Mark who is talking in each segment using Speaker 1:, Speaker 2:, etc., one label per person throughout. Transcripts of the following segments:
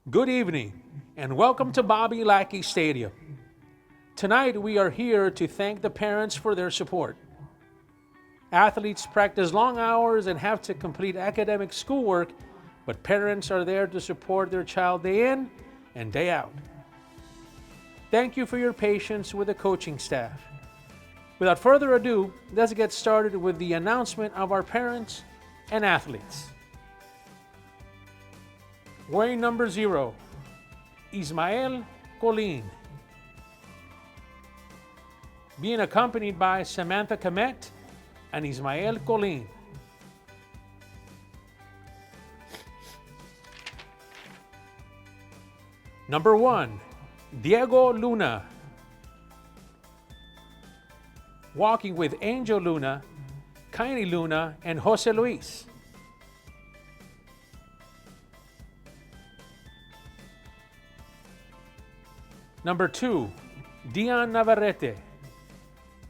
Speaker 1: Good evening, and welcome to Bobby Lackey Stadium. Tonight we are here to thank the parents for their support. Athletes practice long hours and have to complete academic schoolwork, but parents are there to support their child day in and day out. Thank you for your patience with the coaching staff. Without further ado, let's get started with the announcement of our parents and athletes. Wearing number 0, Ismael Colin. Being accompanied by Samantha Kamet and Ismael Colin. Number 1, Diego Luna. Walking with Angel Luna, Kaini Luna, and Jose Luis. Number 2, Dion Navarrete,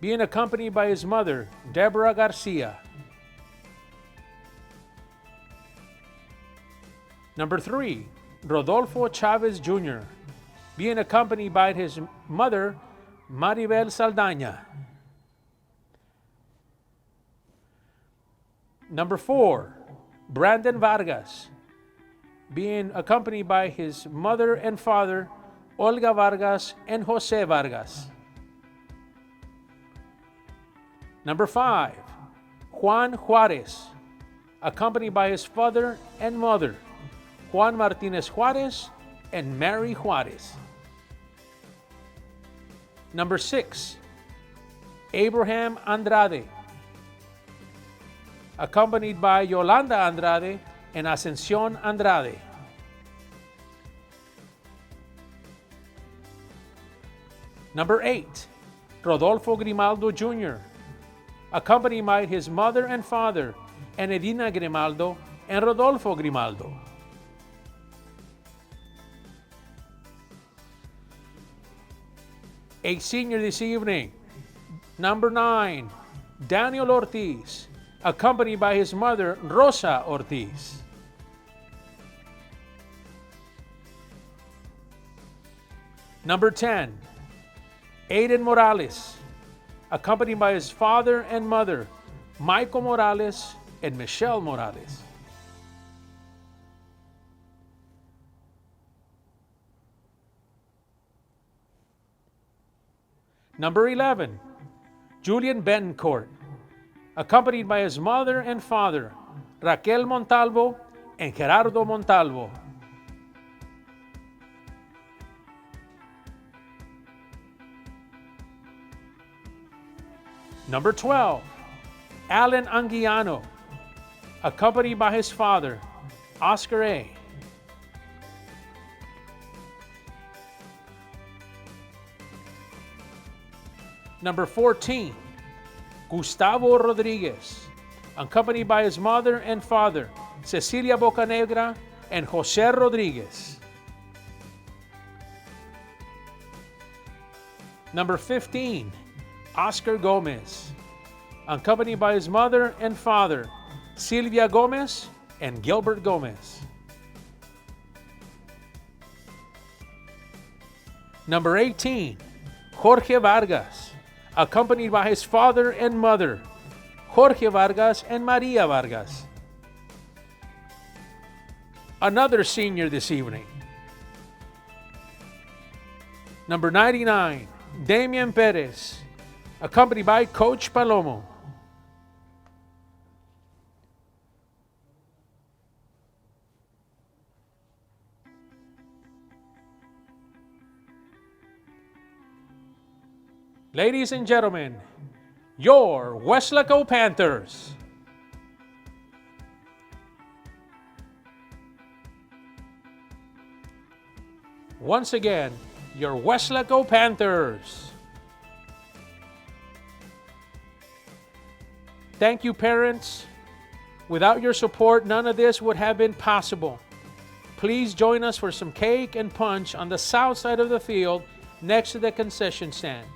Speaker 1: being accompanied by his mother, Deborah Garcia. Number 3, Rodolfo Chavez Jr., being accompanied by his mother, Maribel Saldaña. Number 4, Brandon Vargas, being accompanied by his mother and father, Olga Vargas and Jose Vargas. Number 5, Juan Juarez, accompanied by his father and mother, Juan Martinez Juarez and Mary Juarez. Number 6, Abraham Andrade, accompanied by Yolanda Andrade and Ascensión Andrade. Number 8, Rodolfo Grimaldo Jr., accompanied by his mother and father, Enedina Grimaldo and Rodolfo Grimaldo. A senior this evening, number 9, Daniel Ortiz, accompanied by his mother, Rosa Ortiz. Number 10, Aiden Morales, accompanied by his father and mother, Michael Morales and Michelle Morales. Number 11, Julian Bencourt, accompanied by his mother and father, Raquel Montalvo and Gerardo Montalvo. Number 12, Alan Anguiano, accompanied by his father, Oscar A. Number 14, Gustavo Rodriguez, accompanied by his mother and father, Cecilia Bocanegra and Jose Rodriguez. Number 15, Oscar Gomez, accompanied by his mother and father, Silvia Gomez and Gilbert Gomez. Number 18, Jorge Vargas, accompanied by his father and mother, Jorge Vargas and Maria Vargas. Another senior this evening. Number 99, Damian Perez, accompanied by Coach Palomo. Ladies and gentlemen, your Weslaco Panthers. Once again, your Weslaco Panthers. Thank you, parents. Without your support, none of this would have been possible. Please join us for some cake and punch on the south side of the field next to the concession stands.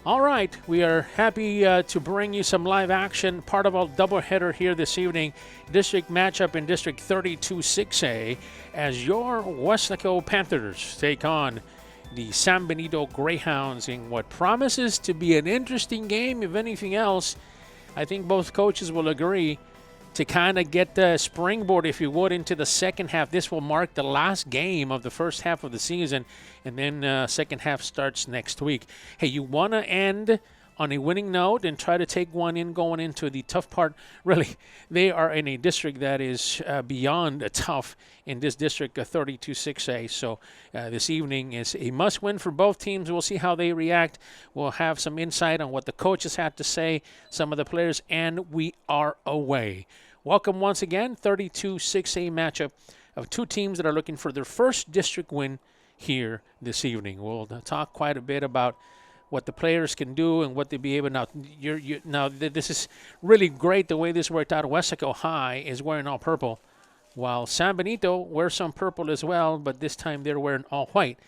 Speaker 1: All right, we are happy to bring you some live action, part of a doubleheader here this evening. District matchup in District 32-6A as your Weslaco Panthers take on the San Benito Greyhounds in what promises to be an interesting game. If anything else, I think both coaches will agree to kind of get the springboard, if you would, into the second half. This will mark the last game of the first half of the season, and then second half starts next week. Hey, you want to end on a winning note and try to take one in going into the tough part. Really, they are in a district that is beyond tough in this district 32-6A. So this evening is a must-win for both teams. We'll see how they react. We'll have some insight on what the coaches had to say, some of the players, and we are away. Welcome once again, 32-6A matchup of two teams that are looking for their first district win here this evening. We'll talk quite a bit about what the players can do and what they'll be able. Now, this is really great the way this worked out. Weslaco High is wearing all purple, while San Benito wears some purple as well, but this time they're wearing all white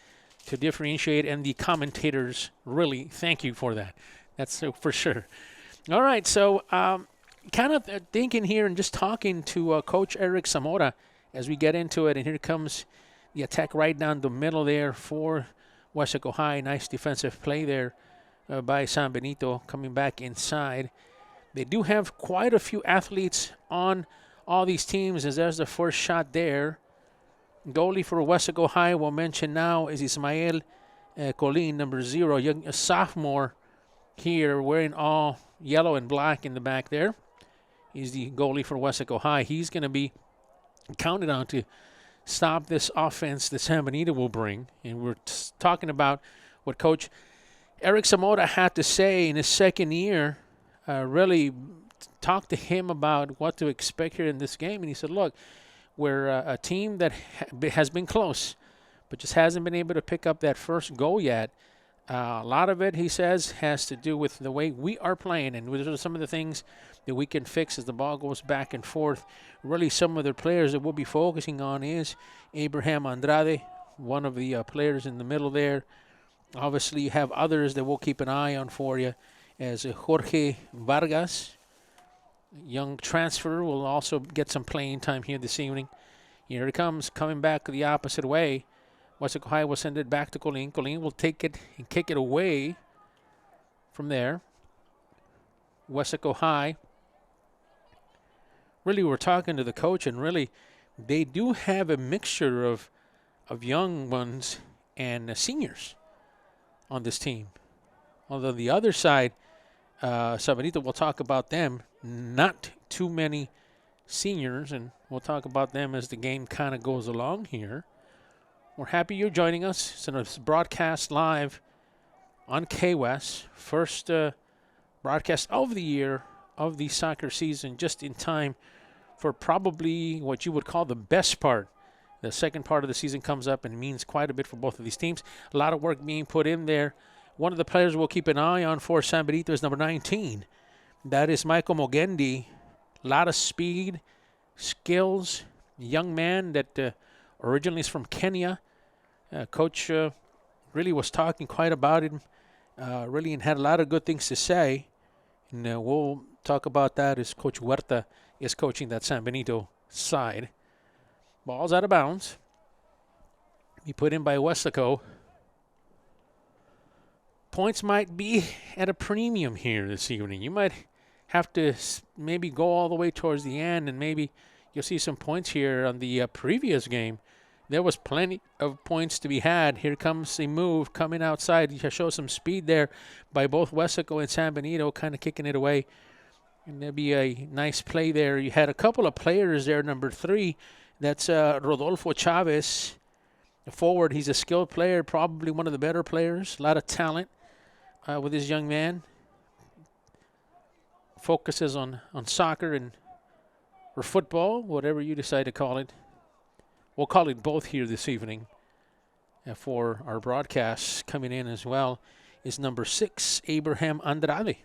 Speaker 1: to differentiate, and the commentators really thank you for that. That's for sure. All right, so kind of thinking here and just talking to Coach Eric Zamora as we get into it, and here comes the attack right down the middle there for Weslaco High. Nice defensive play there by San Benito coming back inside. They do have quite a few athletes on all these teams, as there's the first shot there. Goalie for Weslaco High, we'll mention now, is Ismael Colin, number 0, a sophomore here, wearing all yellow and black in the back there. He's the goalie for Weslaco High. He's going to be counted on to stop this offense that San Benito will bring. And we're talking about what Coach Eric Zamora had to say in his second year. Really talked to him about what to expect here in this game. And he said, look, we're a team that has been close, but just hasn't been able to pick up that first goal yet. A lot of it, he says, has to do with the way we are playing, and those are some of the things that we can fix as the ball goes back and forth. Really, some of the players that we'll be focusing on is Abraham Andrade, one of the players in the middle there. Obviously, you have others that we'll keep an eye on for you, as Jorge Vargas, young transfer, will also get some playing time here this evening. Here it comes, coming back the opposite way. Weslaco High will send it back to Colin. Colin will take it and kick it away from there. Weslaco High. Really, we're talking to the coach, and really, they do have a mixture of young ones and seniors on this team. Although the other side, San Benito, we'll talk about them. Not too many seniors, and we'll talk about them as the game kind of goes along here. We're happy you're joining us. It's a broadcast live on KWES. First broadcast of the year of the soccer season, just in time for probably what you would call the best part. The second part of the season comes up and means quite a bit for both of these teams. A lot of work being put in there. One of the players we'll keep an eye on for San Benito is number 19. That is Michael Mogendi. A lot of speed, skills. Young man that originally is from Kenya. Coach really was talking quite about him, really, and had a lot of good things to say. And we'll talk about that as Coach Huerta is coaching that San Benito side. Ball's out of bounds. Be put in by Weslaco. Points might be at a premium here this evening. You might have to maybe go all the way towards the end, and maybe you'll see some points here on the previous game. There was plenty of points to be had. Here comes a move coming outside. You show some speed there by both Weslaco and San Benito, kind of kicking it away. And there'll be a nice play there. You had a couple of players there. Number 3, that's Rodolfo Chavez, the forward. He's a skilled player, probably one of the better players. A lot of talent with this young man. Focuses on soccer or football, whatever you decide to call it. We'll call it both here this evening. For our broadcasts coming in as well is number 6, Abraham Andrade.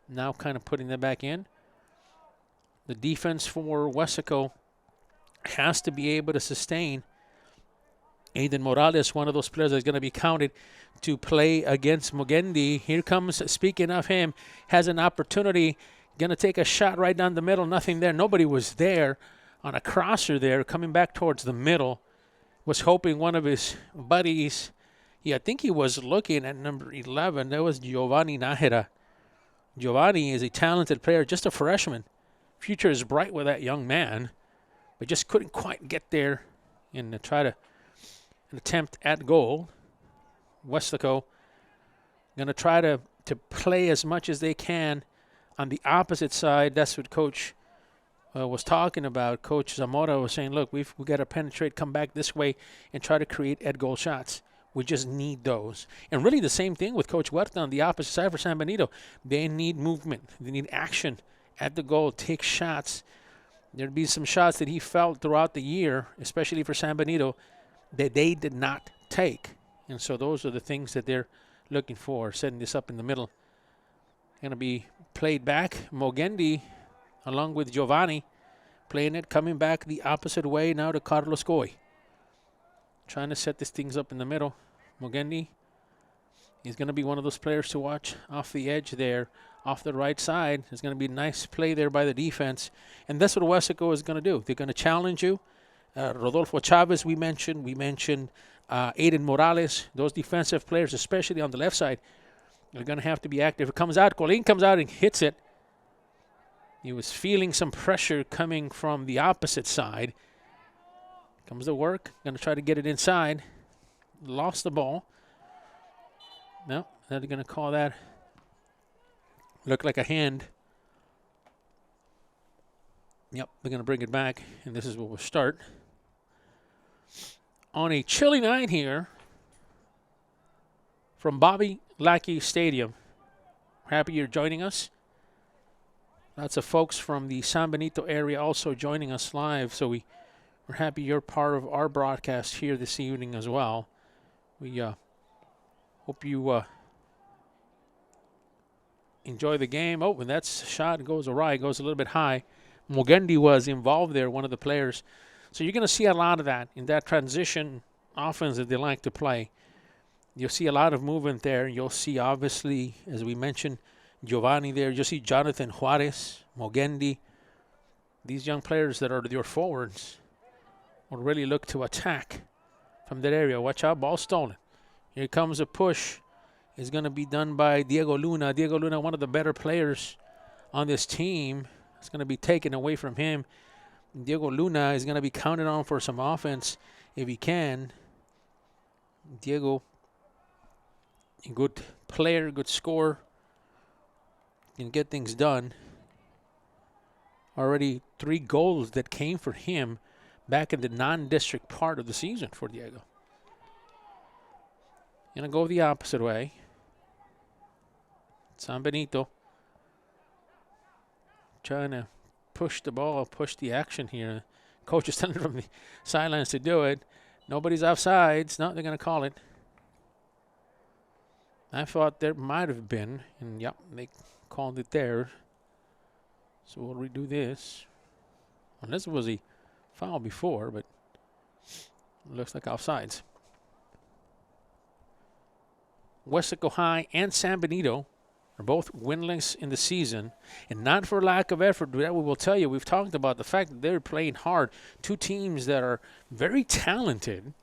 Speaker 1: Now kind of putting that back in. The defense for Weslaco has to be able to sustain Aiden Morales, one of those players that's going to be counted to play against Mugendi. Here comes, speaking of him, has an opportunity, going to take a shot right down the middle. Nothing there. Nobody was there on a crosser there, coming back towards the middle. Was hoping one of his buddies, I think he was looking at number 11. That was Giovanni Nahera. Giovanni is a talented player, just a freshman. Future is bright with that young man, but just couldn't quite get there and try to an attempt at goal. Weslaco going to try to play as much as they can on the opposite side. That's what Coach was talking about. Coach Zamora was saying, look, we got to penetrate, come back this way, and try to create at-goal shots. We just need those. And really the same thing with Coach Huerta on the opposite side for San Benito. They need movement. They need action at the goal, take shots. There'd be some shots that he felt throughout the year, especially for San Benito, that they did not take. And so those are the things that they're looking for, setting this up in the middle. Going to be played back. Mugendi, along with Giovanni, playing it, coming back the opposite way now to Carlos Goy. Trying to set these things up in the middle. Mugendi, he's going to be one of those players to watch off the edge there, off the right side. There's going to be a nice play there by the defense. And that's what Weslaco is going to do. They're going to challenge you. Rodolfo Chavez, we mentioned. Aiden Morales. Those defensive players, especially on the left side, are going to have to be active. It comes out. Colin comes out and hits it. He was feeling some pressure coming from the opposite side. Comes to work. Going to try to get it inside. Lost the ball. No, they're going to call that. Looked like a hand. Yep, they're going to bring it back, and this is where we'll start. On a chilly night here from Bobby Lackey Stadium. Happy you're joining us. Lots of folks from the San Benito area also joining us live, so we're happy you're part of our broadcast here this evening as well. We hope you enjoy the game. Oh, when that shot goes awry, goes a little bit high. Mugendi was involved there, one of the players. So you're going to see a lot of that in that transition offense that they like to play. You'll see a lot of movement there. You'll see, obviously, as we mentioned, Giovanni there. You'll see Jonathan Juarez, Mugendi. These young players that are your forwards will really look to attack from that area. Watch out, ball stolen. Here comes a push. It's going to be done by Diego Luna. Diego Luna, one of the better players on this team. It's going to be taken away from him. Diego Luna is going to be counted on for some offense if he can. Diego, a good player, good scorer, can get things done. Already 3 goals that came for him back in the non-district part of the season for Diego. Going to go the opposite way. San Benito trying to push the ball, push the action here. Coach is telling from the sidelines to do it. Nobody's offsides. No, they're going to call it. I thought there might have been, and yep, they called it there. So we'll redo this. Unless it was a foul before, but it looks like offsides. Weslaco High and San Benito are both winless in the season, and not for lack of effort. That we will tell you. We've talked about the fact that they're playing hard. 2 teams that are very talented.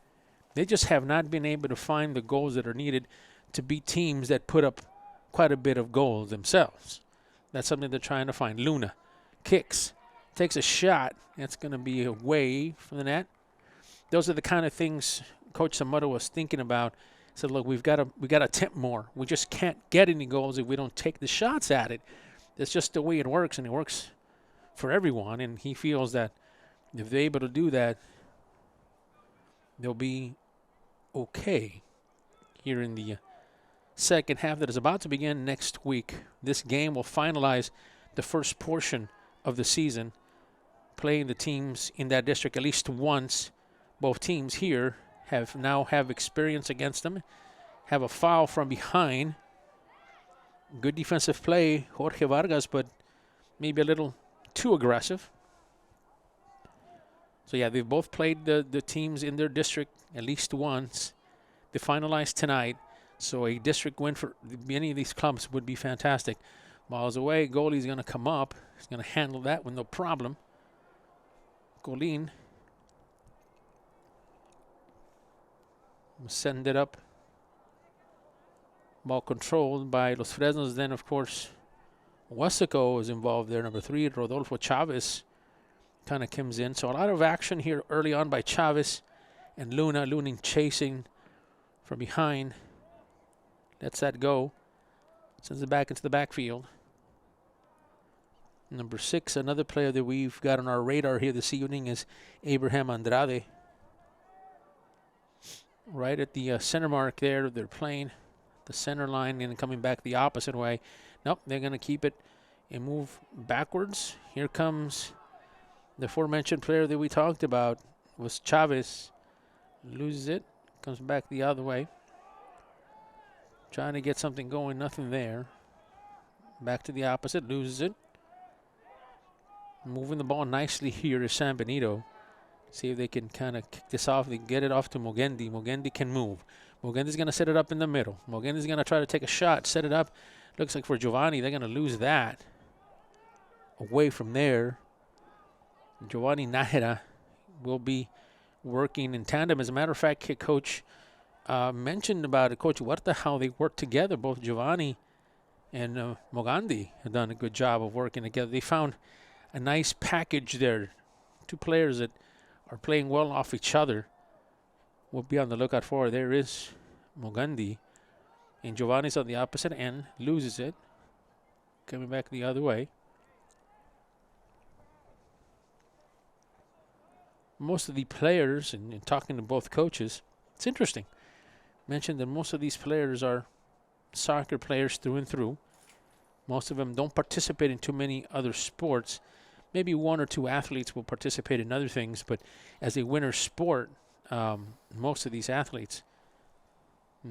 Speaker 1: They just have not been able to find the goals that are needed to beat teams that put up quite a bit of goals themselves. That's something they're trying to find. Luna kicks, takes a shot. That's going to be away from the net. Those are the kind of things Coach Zamora was thinking about. Said, look, we got to attempt more. We just can't get any goals if we don't take the shots at it. That's just the way it works, and it works for everyone. And he feels that if they're able to do that, they'll be okay here in the second half that is about to begin next week. This game will finalize the first portion of the season, playing the teams in that district at least once. Both teams here have experience against them, have a foul from behind. Good defensive play, Jorge Vargas, but maybe a little too aggressive. So, yeah, they've both played the teams in their district at least once. They finalized tonight, so a district win for any of these clubs would be fantastic. Ball's away. Goalie's going to come up. He's going to handle that with no problem. Colin send it up. Ball controlled by Los Fresnos. Then, of course, Weslaco is involved there. Number 3, Rodolfo Chavez kind of comes in. So a lot of action here early on by Chavez and Luna. Luna chasing from behind. Lets that go. Sends it back into the backfield. Number 6, another player that we've got on our radar here this evening is Abraham Andrade. Right at the center mark there, they're playing the center line and coming back the opposite way. Nope, they're going to keep it and move backwards. Here comes the aforementioned player that we talked about, was Chavez. Loses it, comes back the other way. Trying to get something going, nothing there. Back to the opposite, loses it. Moving the ball nicely here is San Benito. See if they can kind of kick this off. They get it off to Mogendi. Mogendi can move. Mogendi's going to set it up in the middle. Mogendi's going to try to take a shot, set it up. Looks like for Giovanni, they're going to lose that. Away from there, Giovanni Nájera will be working in tandem. As a matter of fact, Coach mentioned about it, Coach Huerta, how they work together. Both Giovanni and Mogendi have done a good job of working together. They found a nice package there. Two players that are playing well off each other. We'll be on the lookout for. There is Mogendi. And Giovanni's on the opposite end. Loses it. Coming back the other way. Most of the players, and talking to both coaches, it's interesting. Mentioned that most of these players are soccer players through and through. Most of them don't participate in too many other sports. Maybe 1 or 2 athletes will participate in other things, but as a winter sport, most of these athletes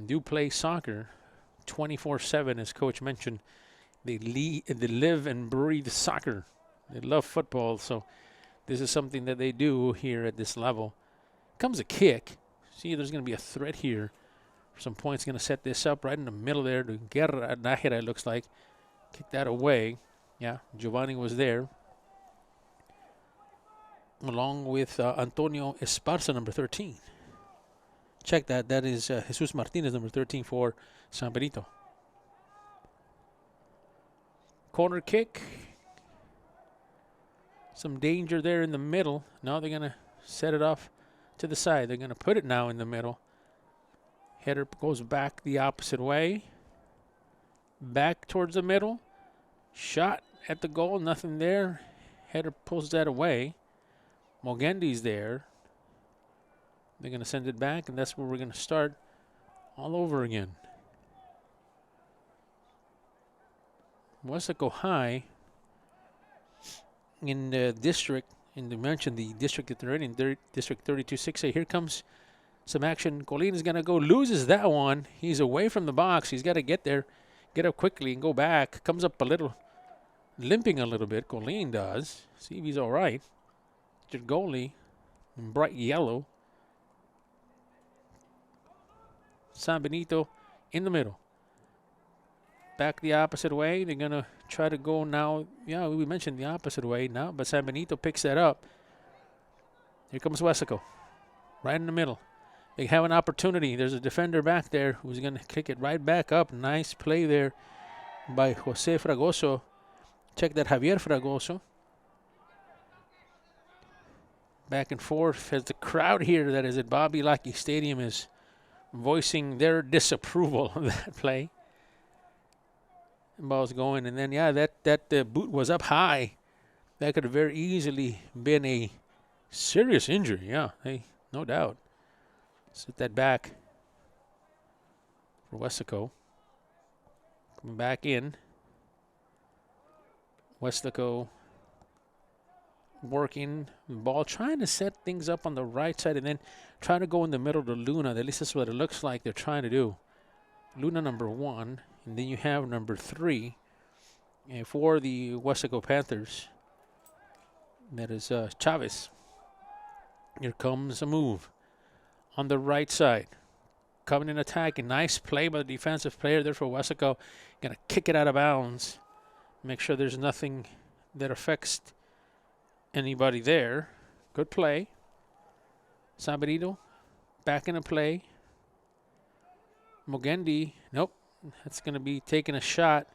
Speaker 1: do play soccer 24/7, as Coach mentioned. They live and breathe soccer. They love football, so this is something that they do here at this level. Comes a kick. See, there's going to be a threat here. For some points, going to set this up right in the middle there to Guerra Nájera, it looks like. Kick that away. Yeah, Giovanni was there. Along with Antonio Esparza, number 13. Check that. That is Jesus Martinez, number 13 for San Benito. Corner kick. Some danger there in the middle. Now they're going to set it off to the side. They're going to put it now in the middle. Header goes back the opposite way. Back towards the middle. Shot at the goal. Nothing there. Header pulls that away. Mogendi's there. They're going to send it back, and that's where we're going to start all over again. Weslaco High in the district, and they mentioned the district that they're in District 32-6A. Here comes some action. Colin is going to go, loses that one. He's away from the box. He's got to get there, get up quickly and go back. Comes up a little, limping a little bit. Colin does. See if he's all right. Your goalie in bright yellow. San Benito in the middle. Back the opposite way. They're going to try to go now. Yeah, we mentioned the opposite way now, but San Benito picks that up. Here comes Weslaco. Right in the middle. They have an opportunity. There's a defender back there who's going to kick it right back up. Nice play there by Jose Fragoso. Check that, Javier Fragoso. Back and forth as the crowd here that is at Bobby Lackey Stadium is voicing their disapproval of that play. The ball's going, and then, yeah, that boot was up high. That could have very easily been a serious injury, yeah, no doubt. Set that back for Weslaco. Coming back in. Weslaco working the ball, trying to set things up on the right side and then trying to go in the middle to Luna. At least that's what it looks like they're trying to do. Luna number 1, and then you have number 3 for the Weslaco Panthers. That is Chavez. Here comes a move. on the right side. Coming in attacking. Nice play by the defensive player there for Weslaco. Going to kick it out of bounds. Make sure there's nothing that affects anybody there. Good play. San Benito back into play. Mogendi, nope. That's going to be taking a shot.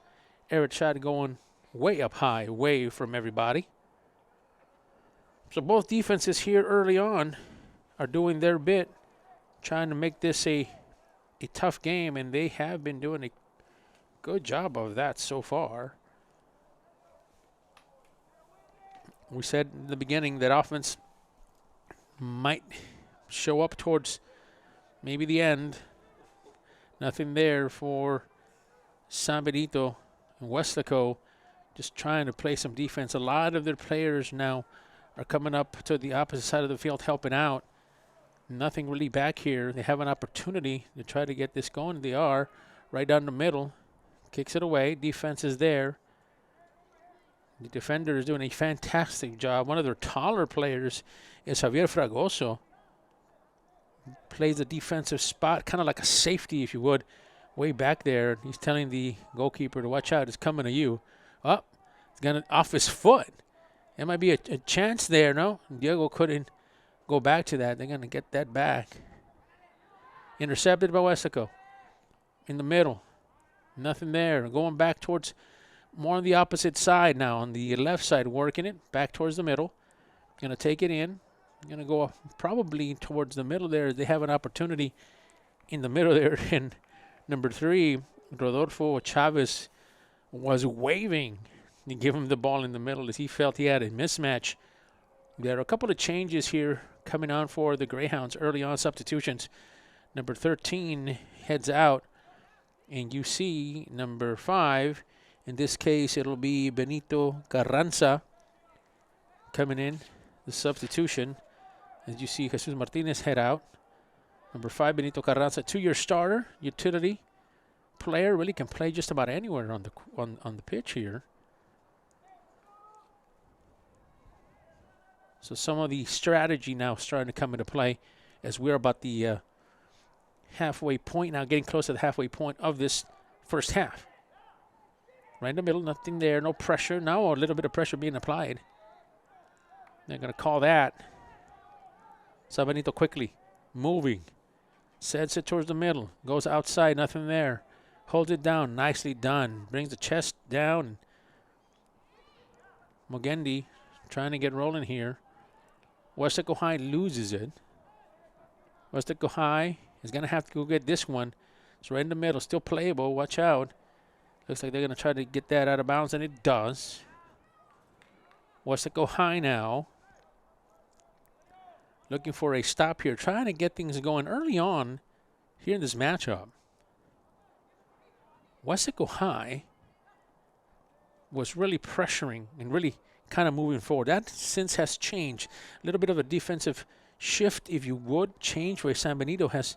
Speaker 1: Arid shot going way up high, away from everybody. So both defenses here early on are doing their bit, trying to make this a tough game, and they have been doing a good job of that so far. We said in the beginning that offense might show up towards maybe the end. Nothing there for San Benito and Weslaco, just trying to play some defense. A lot of their players now are coming up to the opposite side of the field helping out. Nothing really back here. They have an opportunity to try to get this going. They are right down the middle. Kicks it away. Defense is there. The defender is doing a fantastic job. One of their taller players is Javier Fragoso. Plays a defensive spot, kind of like a safety, if you would, way back there. He's telling the goalkeeper to watch out. It's coming to you. Oh, it's going to off his foot. There might be a chance there, no? Diego couldn't go back to that. They're going to get that back. Intercepted by Weslaco. In the middle. Nothing there. Going back towards more on the opposite side now. On the left side, working it back towards the middle. Going to take it in. Going to go probably towards the middle there. They have an opportunity in the middle there. And number 3, Rodolfo Chavez was waving to give him the ball in the middle as he felt he had a mismatch. There are a couple of changes here coming on for the Greyhounds. Early on substitutions. Number 13 heads out. And you see number 5. In this case, it'll be Benito Carranza coming in. The substitution. As you see, Jesus Martinez head out. Number 5, Benito Carranza, 2-year starter, utility player. Really can play just about anywhere on the pitch here. So some of the strategy now starting to come into play as we're about the halfway point now, getting close to the halfway point of this first half. Right in the middle, nothing there, no pressure. Now a little bit of pressure being applied. They're going to call that. San Benito quickly moving. Sets it towards the middle. Goes outside, nothing there. Holds it down, nicely done. Brings the chest down. Mogendi trying to get rolling here. Weslaco High loses it. Weslaco High is going to have to go get this one. It's right in the middle, still playable. Watch out. Looks like they're going to try to get that out of bounds, and it does. Weslaco High now. Looking for a stop here. Trying to get things going early on here in this matchup. Weslaco High was really pressuring and really kind of moving forward. That since has changed. A little bit of a defensive shift, if you would, change where San Benito has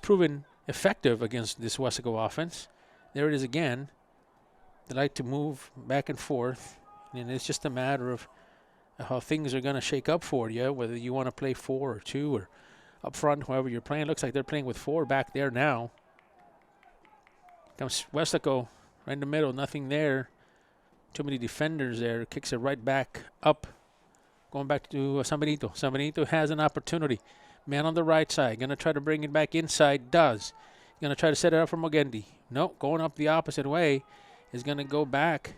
Speaker 1: proven effective against this Weslaco offense. There it is again. They like to move back and forth, and it's just a matter of how things are going to shake up for you, whether you want to play 4 or 2 or up front, however you're playing. Looks like they're playing with 4 back there now. Comes Weslaco right in the middle, nothing there. Too many defenders there. Kicks it right back up. Going back to San Benito. San Benito has an opportunity. Man on the right side. Going to try to bring it back inside. Does. Going to try to set it up for Mogendi. Nope. Going up the opposite way. Is going to go back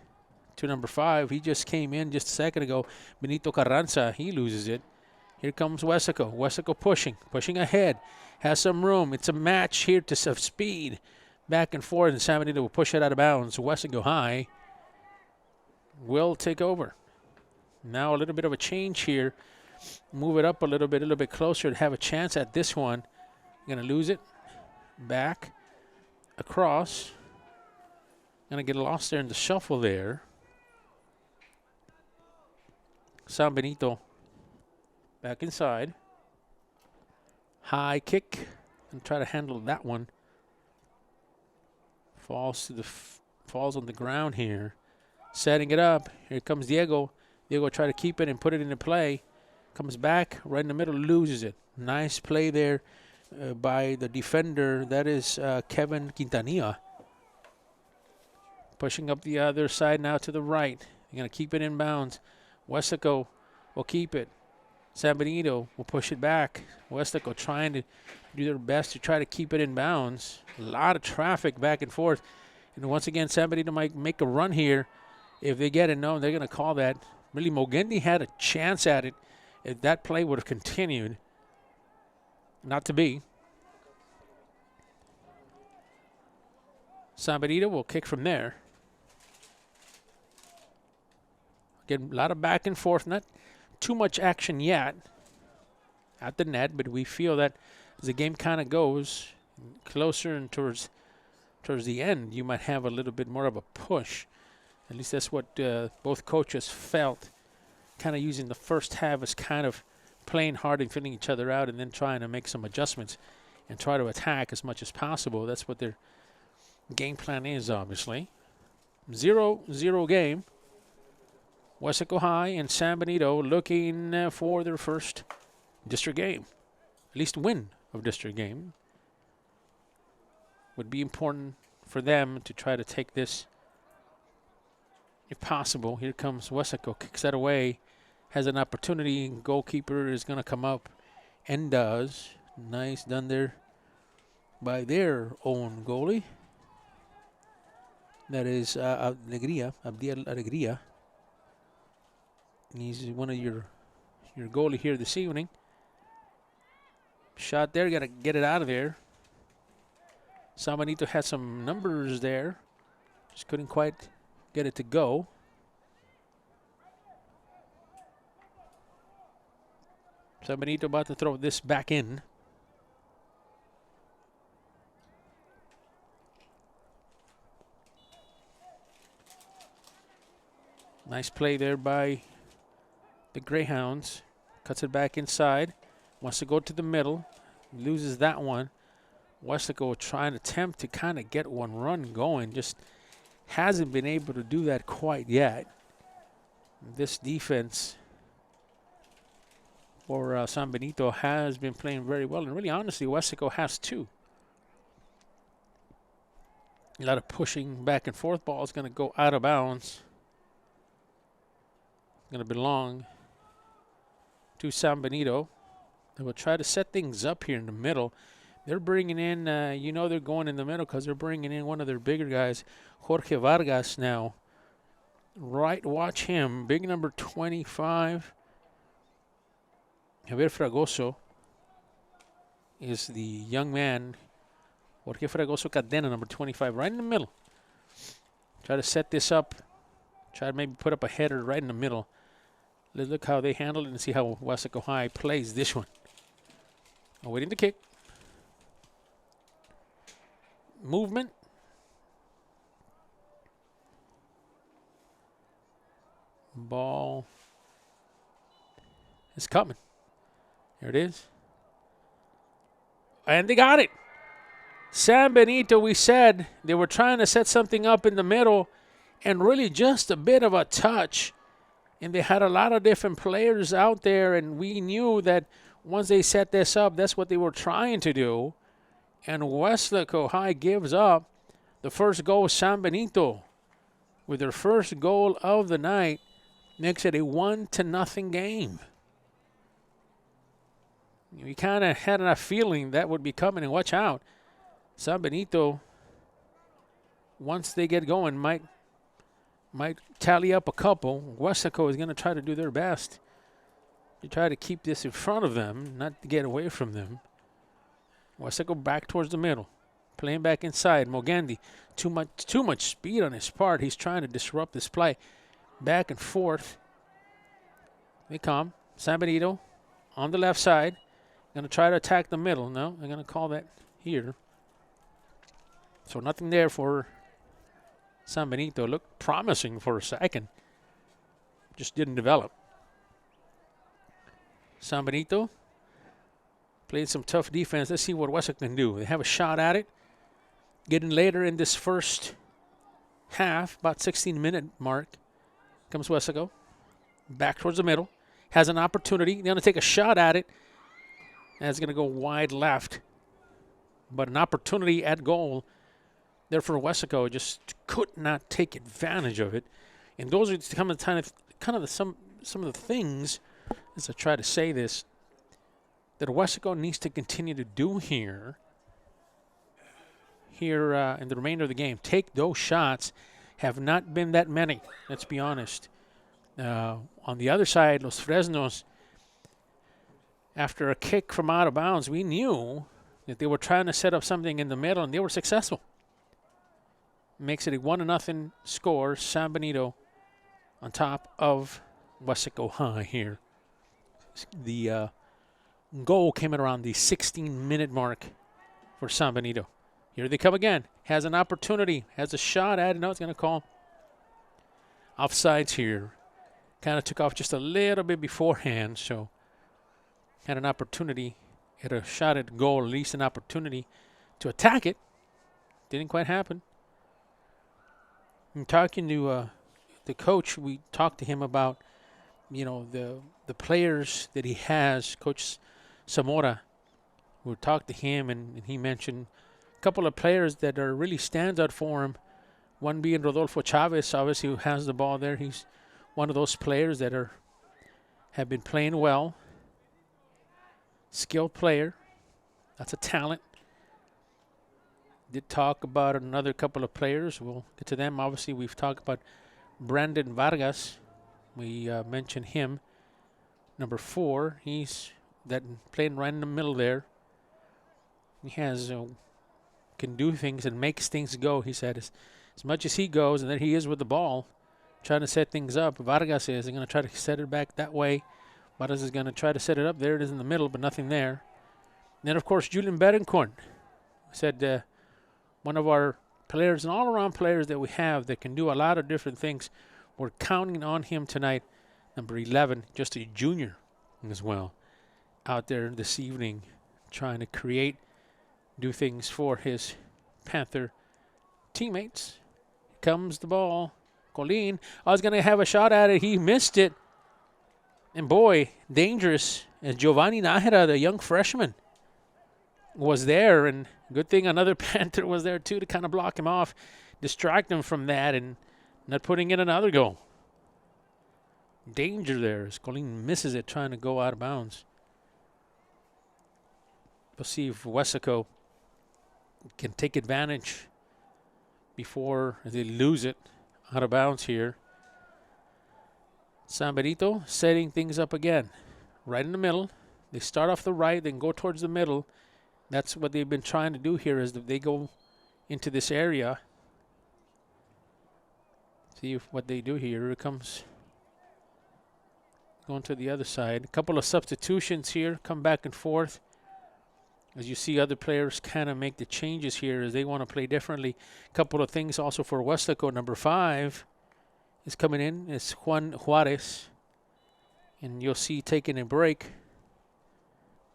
Speaker 1: to number 5. He just came in just a second ago. Benito Carranza. He loses it. Here comes Weslaco. Weslaco pushing. Pushing ahead. Has some room. It's a match here to of speed. Back and forth. And San Benito will push it out of bounds. Weslaco High will take over. Now a little bit of a change here. Move it up a little bit closer to have a chance at this one. Going to lose it. Back. Across. Going to get lost there in the shuffle there. San Benito back inside. High kick. And try to handle that one. Falls on the ground here. Setting it up. Here comes Diego. Diego try to keep it and put it into play. Comes back right in the middle, loses it. Nice play there by the defender. That is Kevin Quintanilla. Pushing up the other side now to the right. They're going to keep it in bounds. Weslaco will keep it. San Benito will push it back. Weslaco trying to do their best to try to keep it in bounds. A lot of traffic back and forth. And once again, San Benito might make a run here. If they get it known, they're going to call that. Really, Mogendi had a chance at it if that play would have continued. Not to be. San Benito will kick from there. Again, a lot of back and forth. Not too much action yet at the net, but we feel that as the game kind of goes closer and towards the end, you might have a little bit more of a push. At least that's what both coaches felt, kind of using the first half as kind of playing hard and filling each other out and then trying to make some adjustments and try to attack as much as possible. That's what their game plan is, obviously. 0-0 game. Weslaco High and San Benito looking for their first district game. At least win of district game. Would be important for them to try to take this if possible. Here comes Weslaco, kicks that away, has an opportunity. Goalkeeper is going to come up and does. Nice done there by their own goalie. That is Abdiel Alegria. He's one of your goalie here this evening. Shot there, got to get it out of there. San Benito had some numbers there. Just couldn't quite get it to go. San Benito about to throw this back in. Nice play there by the Greyhounds. Cuts it back inside. Wants to go to the middle. Loses that one. Weslaco will try and attempt to kind of get one run going. Just hasn't been able to do that quite yet. This defense for San Benito has been playing very well. And really, honestly, Weslaco has too. A lot of pushing back and forth. Ball is going to go out of bounds. Going to belong to San Benito. They will try to set things up here in the middle. They're bringing in, they're going in the middle because they're bringing in one of their bigger guys, Jorge Vargas now. Right, watch him. Big number 25. Javier Fragoso is the young man. Jorge Fragoso Cadena, number 25, right in the middle. Try to set this up. Try to maybe put up a header right in the middle. Let's look how they handle it and see how Weslaco High plays this one. Awaiting the kick. Movement. Ball is coming. There it is. And they got it. San Benito, we said they were trying to set something up in the middle and really just a bit of a touch. And they had a lot of different players out there, and we knew that once they set this up, that's what they were trying to do. And Weslaco High gives up the first goal. San Benito, with their first goal of the night, makes it a 1-0 game. We kind of had a feeling that would be coming, and watch out. San Benito, once they get going, might tally up a couple. Weslaco is going to try to do their best to try to keep this in front of them, not to get away from them. Weslaco back towards the middle, playing back inside. Mogendi, too much speed on his part. He's trying to disrupt this play. Back and forth. They come. San Benito on the left side. Going to try to attack the middle. No, they're going to call that here. So nothing there for San Benito. Looked promising for a second. Just didn't develop. San Benito played some tough defense. Let's see what Weslaco can do. They have a shot at it. Getting later in this first half, about 16-minute mark, comes Weslaco. Back towards the middle. Has an opportunity. They're going to take a shot at it. That's going to go wide left. But an opportunity at goal there for Weslaco, just could not take advantage of it. And those are some of the things, as I try to say this, that Weslaco needs to continue to do here in the remainder of the game. Take those shots. Have not been that many, let's be honest. On the other side, Los Fresnos, after a kick from out of bounds, we knew that they were trying to set up something in the middle, and they were successful. Makes it a 1-0 score. San Benito on top of Weslaco High here. The goal came at around the 16-minute mark for San Benito. Here they come again. Has an opportunity. Has a shot at it. No, it's going to call offsides here. Kind of took off just a little bit beforehand, so had an opportunity. Had a shot at goal, at least an opportunity to attack it. Didn't quite happen. I'm talking to the coach. We talked to him about, the players that he has, Coach Zamora. We talked to him, and he mentioned a couple of players that are really stands out for him. One being Rodolfo Chavez, obviously, who has the ball there. He's one of those players that have been playing well. Skilled player. That's a talent. Did talk about another couple of players. We'll get to them. Obviously, we've talked about Brandon Vargas. We mentioned him. Number 4. He's playing right in the middle there. He has can do things and makes things go. He said as much as he goes, and then he is with the ball, trying to set things up. Vargas is going to try to set it back that way. Vargas is going to try to set it up. There it is in the middle, but nothing there. And then, of course, Julian Betancourt said one of our players and all-around players that we have that can do a lot of different things. We're counting on him tonight. Number 11, just a junior as well, out there this evening trying to create, do things for his Panther teammates. Here comes the ball. Colin, I was going to have a shot at it. He missed it. And boy, dangerous. As Giovanni Nájera, the young freshman, was there. And good thing another Panther was there, too, to kind of block him off, distract him from that, and not putting in another goal. Danger there as Colin misses it, trying to go out of bounds. We'll see if Weslaco can take advantage before they lose it out of bounds here. San Benito setting things up again. Right in the middle. They start off the right, then go towards the middle. That's what they've been trying to do here, is that they go into this area. See what they do here. Here it comes. Going to the other side. A couple of substitutions here. Come back and forth. As you see other players kind of make the changes here as they want to play differently. A couple of things also for Weslaco. Number 5 is coming in. It's Juan Juarez. And you'll see taking a break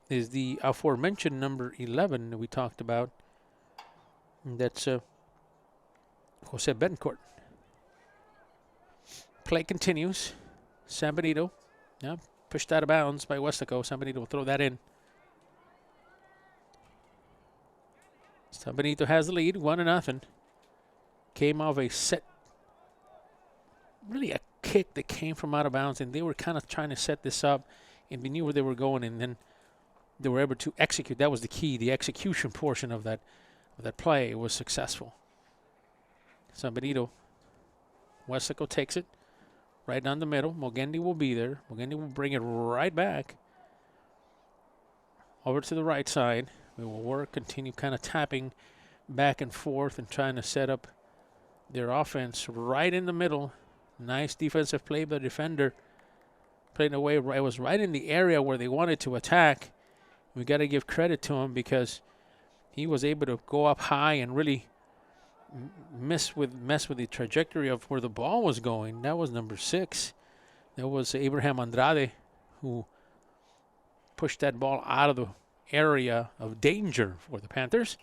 Speaker 1: is the aforementioned number 11 that we talked about. And that's Jose Betancourt. Play continues. San Benito. Yeah, pushed out of bounds by Weslaco. San Benito will throw that in. San Benito has the lead, 1-0. Came off a set, really a kick that came from out of bounds, and they were kind of trying to set this up, and we knew where they were going, and then they were able to execute. That was the key. The execution portion of that play was successful. San Benito, Weslaco takes it right down the middle. Mogendi will be there. Mogendi will bring it right back over to the right side. We will work, continue kind of tapping back and forth and trying to set up their offense right in the middle. Nice defensive play by the defender. Playing away. It was right in the area where they wanted to attack. We got to give credit to him because he was able to go up high and really mess with the trajectory of where the ball was going. That was number 6. That was Abraham Andrade who pushed that ball out of the area of danger for the Panthers.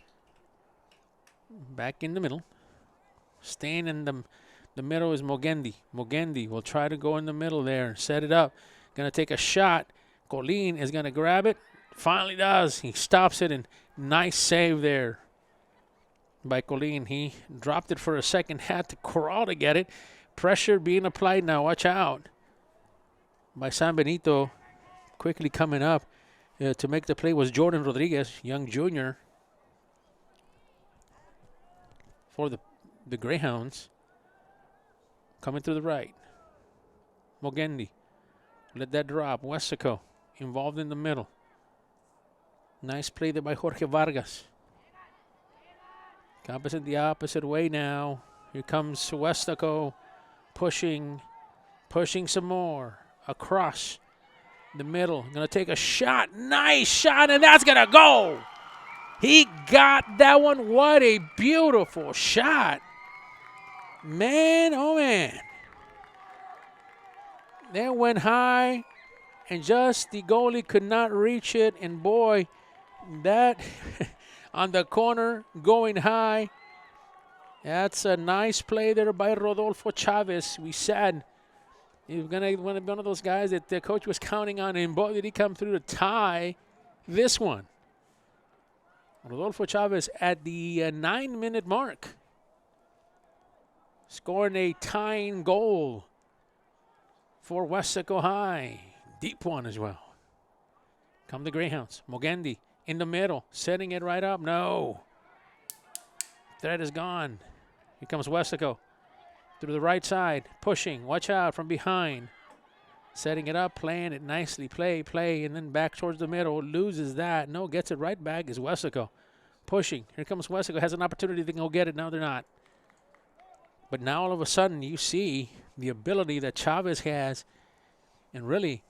Speaker 1: Back in the middle. Staying in the middle is Mogendi. Mogendi will try to go in the middle there and set it up. Going to take a shot. Colin is going to grab it. Finally does. He stops it, and nice save there by Colin. He dropped it for a second, had to crawl to get it. Pressure being applied now. Watch out. By San Benito. Quickly coming up to make the play was Jordan Rodriguez, young junior for the Greyhounds. Coming to the right. Mogendi. Let that drop. Weslaco involved in the middle. Nice play there by Jorge Vargas. Opposite the opposite way now. Here comes Weslaco pushing some more. Across the middle. Going to take a shot. Nice shot, and that's going to go. He got that one. What a beautiful shot. Man, oh man. That went high, and just the goalie could not reach it. And boy, that on the corner going high. That's a nice play there by Rodolfo Chavez. We said he was going to be one of those guys that the coach was counting on, and boy, did he come through to tie this one. Rodolfo Chavez at the 9-minute mark, scoring a tying goal for Weslaco High. Deep one as well. Come the Greyhounds. Mogendi in the middle, setting it right up. No. Threat is gone. Here comes Weslaco. Through the right side, pushing. Watch out from behind. Setting it up, playing it nicely. Play, and then back towards the middle. Loses that. No, gets it right back is Weslaco. Pushing. Here comes Weslaco. Has an opportunity to go get it. No, they're not. But now all of a sudden you see the ability that Chavez has. And really,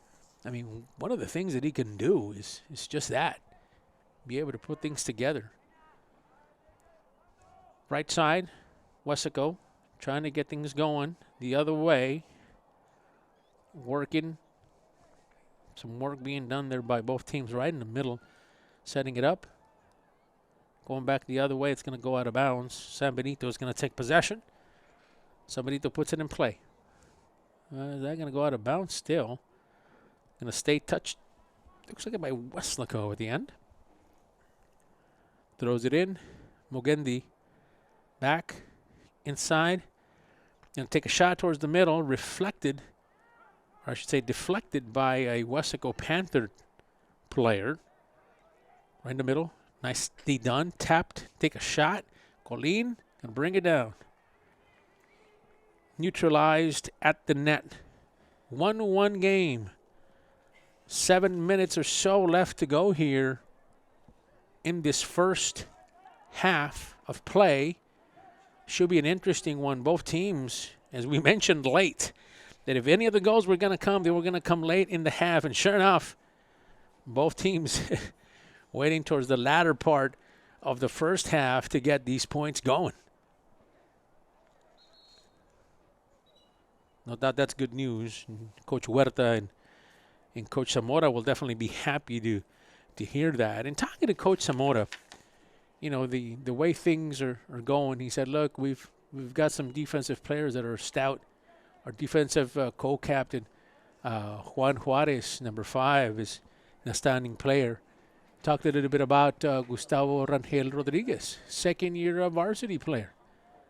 Speaker 1: I mean, one of the things that he can do is just that. Be able to put things together. Right side, Weslaco trying to get things going the other way. Working. Some work being done there by both teams right in the middle. Setting it up. Going back the other way, it's going to go out of bounds. San Benito is going to take possession. San Benito puts it in play. Is that going to go out of bounds still? Going to stay touched. Looks like it by Weslaco at the end. Throws it in. Mogendi back inside. Going to take a shot towards the middle. Reflected, or I should say deflected by a Weslaco Panther player. Right in the middle. Nicely done. Tapped. Take a shot. Colin can bring it down. Neutralized at the net. 1-1 game. 7 minutes or so left to go here in this first half of play. Should be an interesting one. Both teams, as we mentioned late, that if any of the goals were going to come, they were going to come late in the half. And sure enough, both teams waiting towards the latter part of the first half to get these points going. No doubt that's good news. Coach Huerta and Coach Zamora will definitely be happy to hear that. And talking to Coach Zamora, you know, the way things are going, he said, look, we've got some defensive players that are stout. Our defensive co-captain, Juan Juarez, number 5, is an outstanding player. Talked a little bit about Gustavo Rangel Rodriguez, second-year varsity player.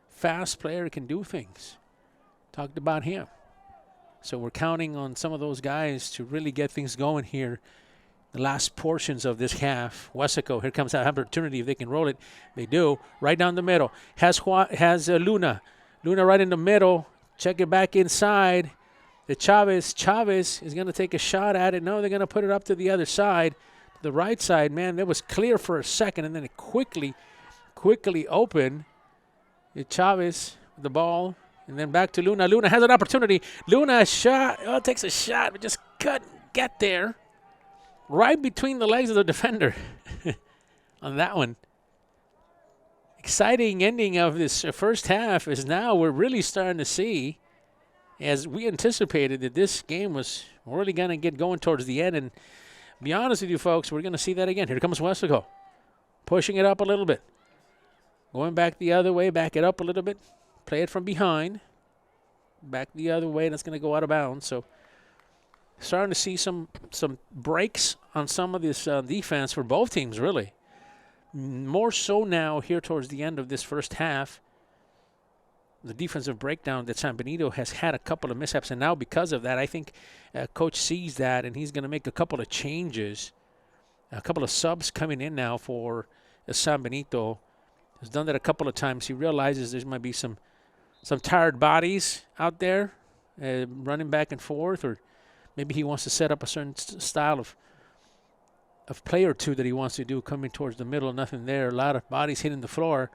Speaker 1: Fast player, can do things. Talked about him. So we're counting on some of those guys to really get things going here. The last portions of this half. Weslaco, here comes that opportunity. If they can roll it, they do. Right down the middle. Has Luna. Luna right in the middle. Check it back inside. The Chavez is going to take a shot at it. No, they're going to put it up to the other side. The right side, man, that was clear for a second, and then it quickly opened. Chavez, the ball. And then back to Luna. Luna has an opportunity. Luna takes a shot, but just couldn't get there. Right between the legs of the defender on that one. Exciting ending of this first half is now we're really starting to see, as we anticipated, that this game was really going to get going towards the end. And be honest with you folks, we're going to see that again. Here comes Weslaco. Pushing it up a little bit. Going back the other way, back it up a little bit. Play it from behind. Back the other way, and it's going to go out of bounds. So starting to see some breaks on some of this defense for both teams, really. More so now here towards the end of this first half. The defensive breakdown that San Benito has had a couple of mishaps, and now because of that, I think Coach sees that, and he's going to make a couple of changes, a couple of subs coming in now for San Benito. He's done that a couple of times. He realizes there might be some tired bodies out there running back and forth, or maybe he wants to set up a certain style of play or two that he wants to do coming towards the middle. Nothing there. A lot of bodies hitting the floor.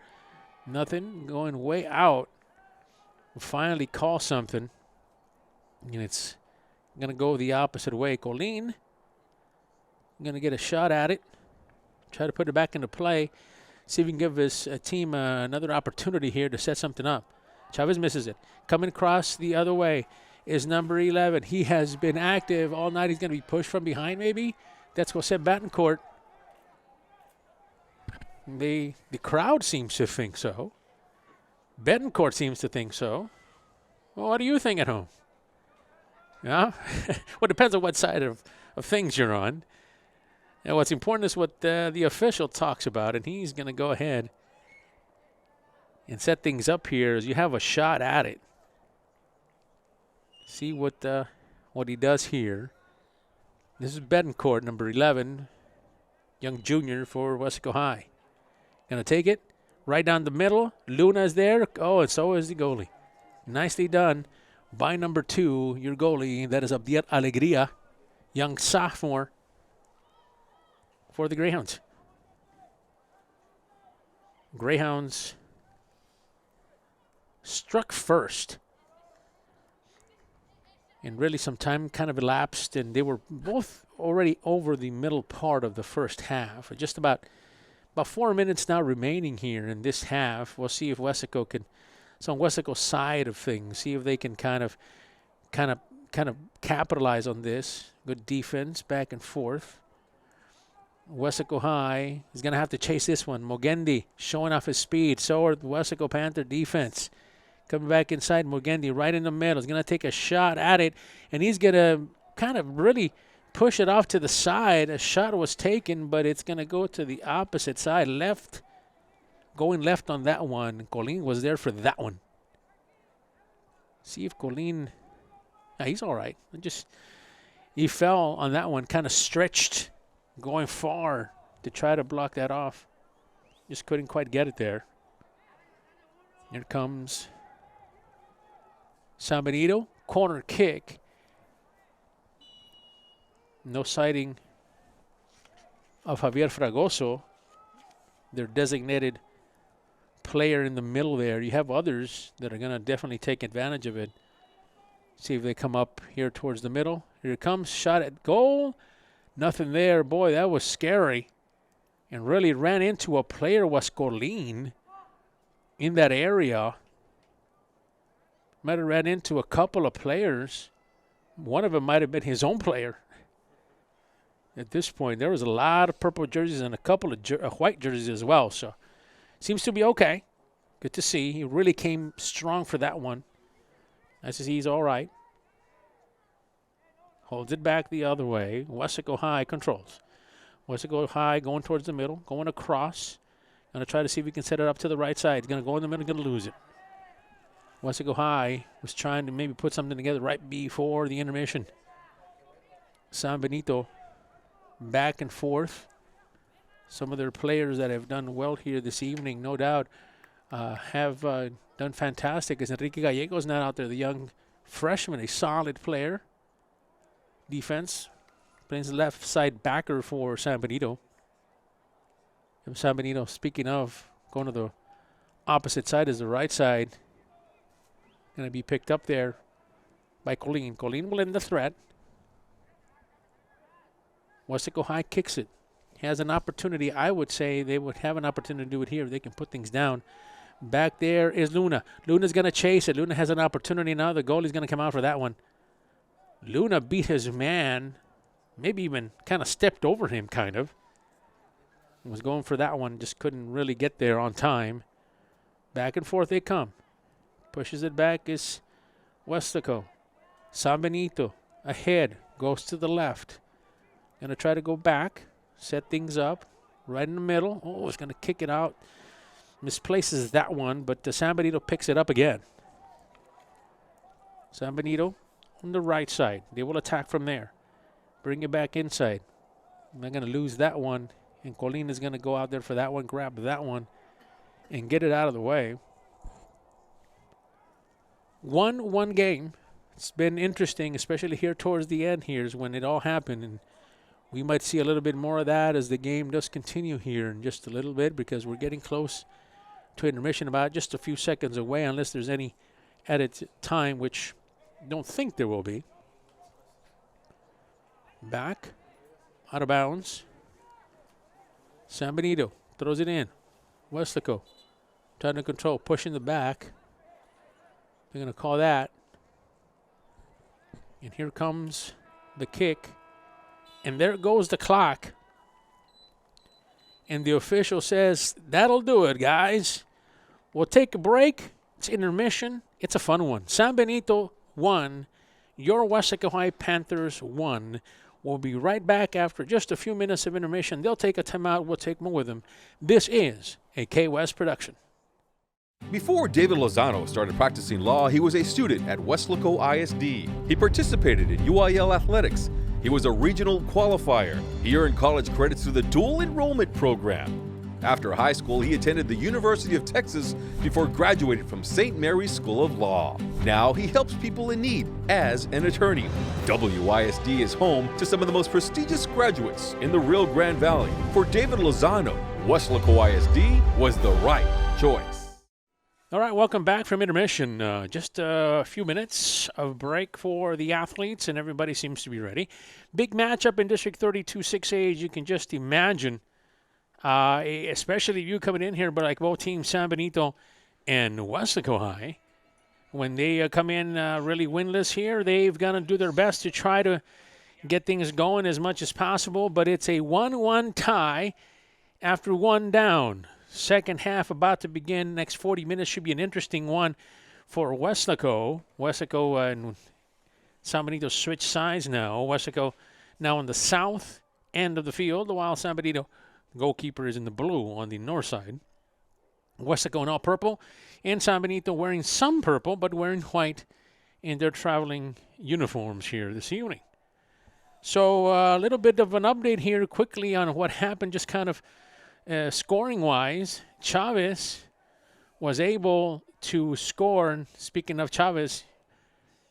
Speaker 1: Nothing going way out. We'll finally call something, and it's going to go the opposite way. Colin going to get a shot at it, try to put it back into play, see if we can give his team another opportunity here to set something up. Chavez misses it. Coming across the other way is number 11. He has been active all night. He's going to be pushed from behind maybe. That's Jose Betancourt. The crowd seems to think so. Betancourt seems to think so. Well, what do you think at home? Yeah? Well, it depends on what side of things you're on. And what's important is what the official talks about, and he's going to go ahead and set things up here as you have a shot at it. See what he does here. This is Betancourt, number 11, young junior for Weslaco High. Going to take it right down the middle. Luna's there. Oh, and so is the goalie. Nicely done by number 2, your goalie. That is Abdiel Alegria, young sophomore for the Greyhounds. Greyhounds struck first. And really some time kind of elapsed, and they were both already over the middle part of the first half. Just about 4 minutes now remaining here in this half. We'll see if Weslaco can, so on Weslaco's side of things, see if they can kind of capitalize on this. Good defense, back and forth. Weslaco High is going to have to chase this one. Mogendi showing off his speed. So are the Weslaco Panther defense. Coming back inside, Mogendi right in the middle. He's going to take a shot at it, and he's going to kind of really push it off to the side. A shot was taken, but it's going to go to the opposite side. Left, going left on that one. Colin was there for that one. See if Colin, he's all right. He fell on that one, kind of stretched, going far to try to block that off. Just couldn't quite get it there. Here comes San Benito, corner kick. No sighting of Javier Fragoso, their designated player in the middle there. You have others that are going to definitely take advantage of it. See if they come up here towards the middle. Here it comes, shot at goal. Nothing there. Boy, that was scary. And really ran into a player, was Colin, in that area. Might have ran into a couple of players. One of them might have been his own player. At this point, there was a lot of purple jerseys and a couple of white jerseys as well. So, seems to be okay. Good to see. He really came strong for that one. Nice to see he's all right. Holds it back the other way. Weslaco High controls. Weslaco High going towards the middle, going across. Going to try to see if we can set it up to the right side. He's going to go in the middle, going to lose it. Weslaco High was trying to maybe put something together right before the intermission. San Benito back and forth. Some of their players that have done well here this evening, no doubt, have done fantastic. As Enrique Gallegos not out there, the young freshman, a solid player. Defense, plays the left side backer for San Benito. And San Benito, speaking of, going to the opposite side is the right side. Going to be picked up there by Colin. Colin will end the threat. Weslaco High kicks it. Has an opportunity. I would say they would have an opportunity to do it here. They can put things down. Back there is Luna. Luna's going to chase it. Luna has an opportunity now. The goalie's going to come out for that one. Luna beat his man. Maybe even kind of stepped over him, kind of. Was going for that one. Just couldn't really get there on time. Back and forth they come. Pushes it back is Weslaco. San Benito ahead. goes to the left. Going to try to go back, set things up right in the middle. Oh, it's going to kick it out. Misplaces that one, but San Benito picks it up again. San Benito on the right side. They will attack from there. Bring it back inside. They're going to lose that one, and Colin is going to go out there for that one, grab that one, and get it out of the way. 1-1 game. It's been interesting, especially here towards the end here is when it all happened, and we might see a little bit more of that as the game does continue here in just a little bit, because we're getting close to intermission, about just a few seconds away, unless there's any added time, which I don't think there will be. Back, out of bounds. San Benito throws it in. Weslaco trying to control, pushing the back. They're going to call that. And here comes the kick. And there goes the clock. And the official says, that'll do it, guys. We'll take a break. It's intermission. It's a fun one. San Benito 1. Your Weslaco Panthers 1. We'll be right back after just a few minutes of intermission. They'll take a timeout. We'll take more with them. This is a K-West production.
Speaker 2: Before David Lozano started practicing law, he was a student at Weslaco ISD. He participated in UIL athletics. He was a regional qualifier. He earned college credits through the dual enrollment program. After high school, he attended the University of Texas before graduating from St. Mary's School of Law. Now he helps people in need as an attorney. WISD is home to some of the most prestigious graduates in the Rio Grande Valley. For David Lozano, Weslaco ISD was the right choice.
Speaker 1: All right, welcome back from intermission. Just a few minutes of break for the athletes, and everybody seems to be ready. Big matchup in District 32 6A, as you can just imagine, especially you coming in here, but like both teams, San Benito and Weslaco High, when they come in really winless here, they've got to do their best to try to get things going as much as possible, but it's a 1-1 tie after one down. Second half about to begin. Next 40 minutes should be an interesting one for Weslaco. Weslaco and San Benito switch sides now. Weslaco now on the south end of the field, while San Benito goalkeeper is in the blue on the north side. Weslaco in all purple, and San Benito wearing some purple, but wearing white in their traveling uniforms here this evening. So a little bit of an update here quickly on what happened, just kind of scoring-wise. Chavez was able to score. And speaking of Chavez,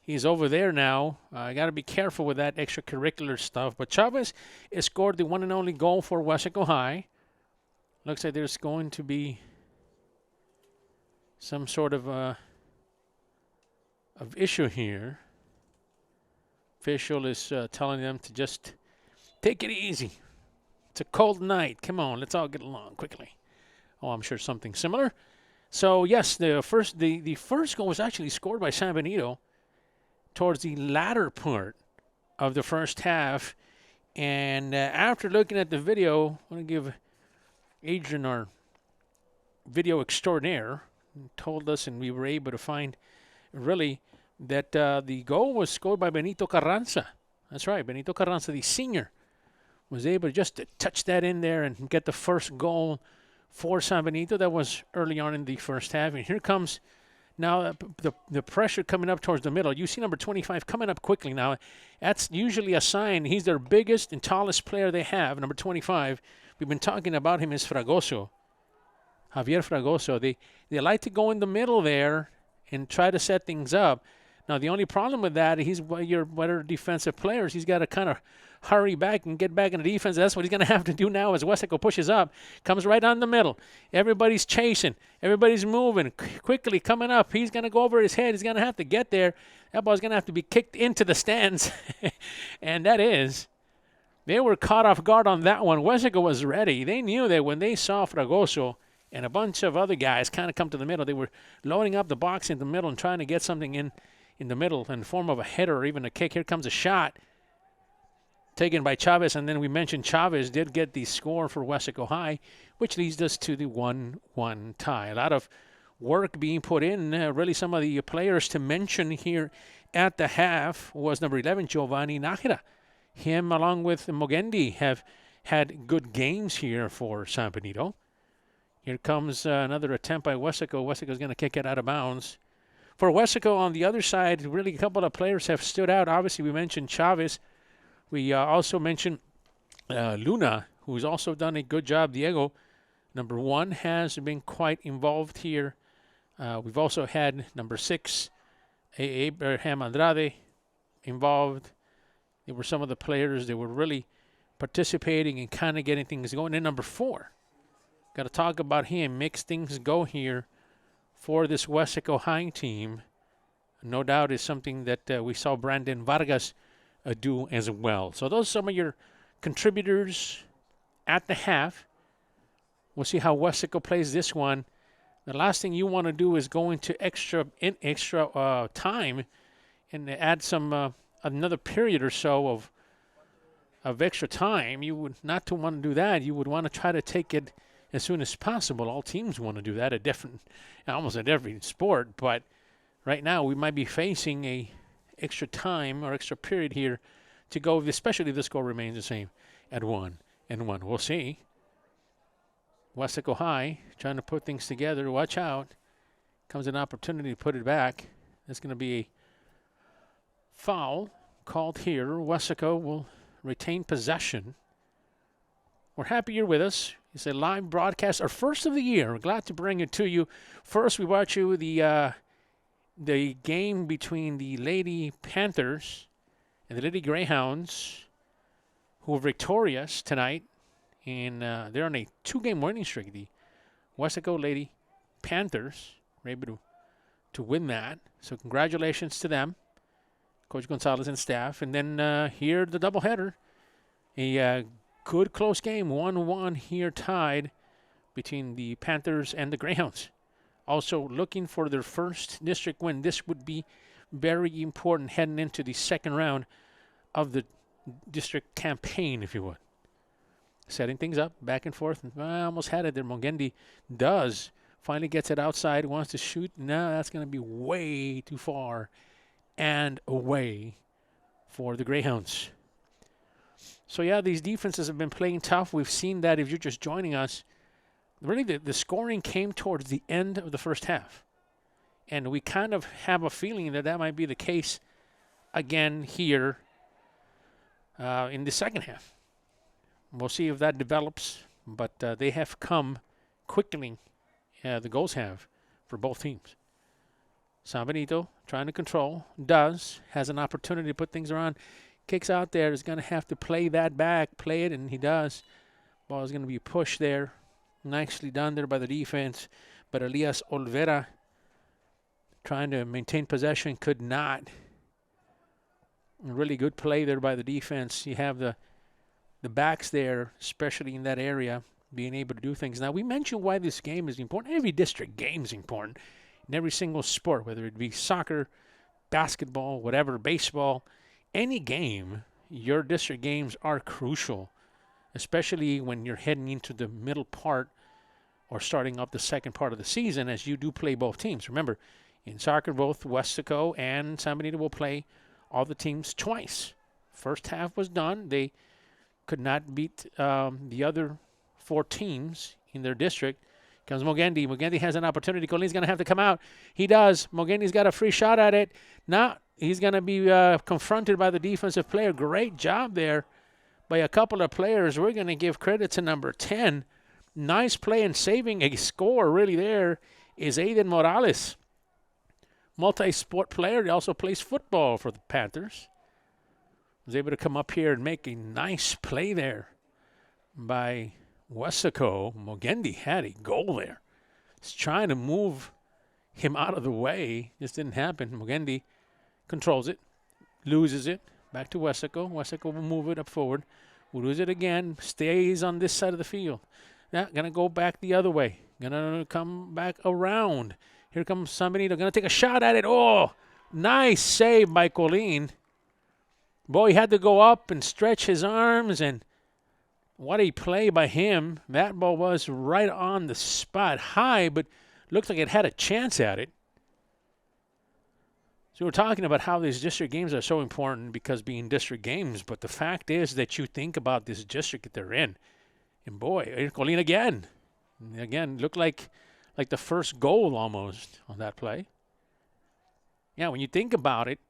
Speaker 1: he's over there now. I got to be careful with that extracurricular stuff. But Chavez has scored the one and only goal for Weslaco High. Looks like there's going to be some sort of issue here. Official is telling them to just take it easy. It's a cold night. Come on, let's all get along quickly. Oh, I'm sure something similar. So, yes, the first goal was actually scored by San Benito towards the latter part of the first half. And after looking at the video, I want to give Adrian, our video extraordinaire, told us, and we were able to find really that the goal was scored by Benito Carranza. That's right, Benito Carranza, the senior, was able just to touch that in there and get the first goal for San Benito. That was early on in the first half. And here comes now the pressure coming up towards the middle. You see number 25 coming up quickly now. That's usually a sign he's their biggest and tallest player they have, number 25. We've been talking about him as Fragoso, Javier Fragoso. They like to go in the middle there and try to set things up. Now, the only problem with that, he's one of your better defensive players. He's got to kind of hurry back and get back into defense. That's what he's going to have to do now as Weslaco pushes up. Comes right on the middle. Everybody's chasing. Everybody's moving. Quickly coming up. He's going to go over his head. He's going to have to get there. That ball's going to have to be kicked into the stands. And that is. They were caught off guard on that one. Weslaco was ready. They knew that when they saw Fragoso and a bunch of other guys kind of come to the middle, they were loading up the box in the middle and trying to get something in the middle in the form of a header or even a kick. Here comes a shot taken by Chavez, and then we mentioned Chavez did get the score for Weslaco High, which leads us to the 1-1 tie. A lot of work being put in. Really some of the players to mention here at the half was number 11, Giovanni Nájera. him along with Mogendi have had good games here for San Benito. Here comes another attempt by Weslaco. Weslaco's going to kick it out of bounds. For Weslaco on the other side, really a couple of players have stood out. Obviously, we mentioned Chavez. We also mentioned Luna, who's also done a good job. Diego, number 1, has been quite involved here. We've also had number 6, Abraham Andrade, involved. They were some of the players that were really participating and kind of getting things going. And number 4, got to talk about him, makes things go here for this Weslaco High team. No doubt is something that we saw Brandon Vargas do as well. So those are some of your contributors at the half. We'll see how Weslaco plays this one. The last thing you want to do is go into extra time and add some another period or so of extra time. You would not to want to do that. You would want to try to take it as soon as possible. All teams want to do that almost at every sport. But right now we might be facing a extra time or extra period here to go, especially if the score remains the same at 1-1. We'll see. Weslaco High trying to put things together. Watch out. Comes an opportunity to put it back. That's going to be a foul called here. Weslaco will retain possession. We're happy you're with us. It's a live broadcast, our first of the year. We're glad to bring it to you. First, we watch you the game between the Lady Panthers and the Lady Greyhounds, who were victorious tonight. And they're on a 2-game winning streak. The Weslaco Lady Panthers were able to win that. So congratulations to them, Coach Gonzalez and staff. And then here, the doubleheader. A good close game, 1-1 here tied between the Panthers and the Greyhounds. Also looking for their first district win. This would be very important heading into the second round of the district campaign, if you would. Setting things up, back and forth. I almost had it there. Mogendi does. Finally gets it outside, wants to shoot. No, that's going to be way too far and away for the Greyhounds. So, yeah, these defenses have been playing tough. We've seen that if you're just joining us. Really, the scoring came towards the end of the first half. And we kind of have a feeling that might be the case again here in the second half. We'll see if that develops, but they have come quickly. The goals have for both teams. San Benito trying to control, has an opportunity to put things around. Kicks out there, is going to have to play that back, play it, and he does. Ball is going to be pushed there. Nicely done there by the defense, but Elias Olvera trying to maintain possession, could not. Really good play there by the defense. You have the backs there, especially in that area, being able to do things. Now, we mentioned why this game is important. Every district game is important in every single sport, whether it be soccer, basketball, whatever, baseball, any game. Your district games are crucial, especially when you're heading into the middle part or starting up the second part of the season, as you do play both teams. Remember, in soccer, both Weslaco and San Benito will play all the teams twice. First half was done. They could not beat the other 4 teams in their district. Comes Mogendi. Mogendi has an opportunity. Colin's going to have to come out. He does. Mogendi's got a free shot at it. Now he's going to be confronted by the defensive player. Great job there by a couple of players. We're going to give credit to number 10. Nice play and saving a score really there is Aiden Morales. Multi-sport player. He also plays football for the Panthers. Was able to come up here and make a nice play there by Weslaco. Mogendi had a goal there. He's trying to move him out of the way. Just didn't happen. Mogendi controls it, loses it, back to Weslaco. Weslaco will move it up forward. Will lose it again, stays on this side of the field. Now, going to go back the other way. Going to come back around. Here comes somebody. They're going to take a shot at it. Oh, nice save by Colin. Boy, he had to go up and stretch his arms, and what a play by him. That ball was right on the spot, high, but looked like it had a chance at it. So we're talking about how these district games are so important because being district games, but the fact is that you think about this district that they're in, and boy, Colleen again. Again, looked like the first goal almost on that play. Yeah, when you think about it,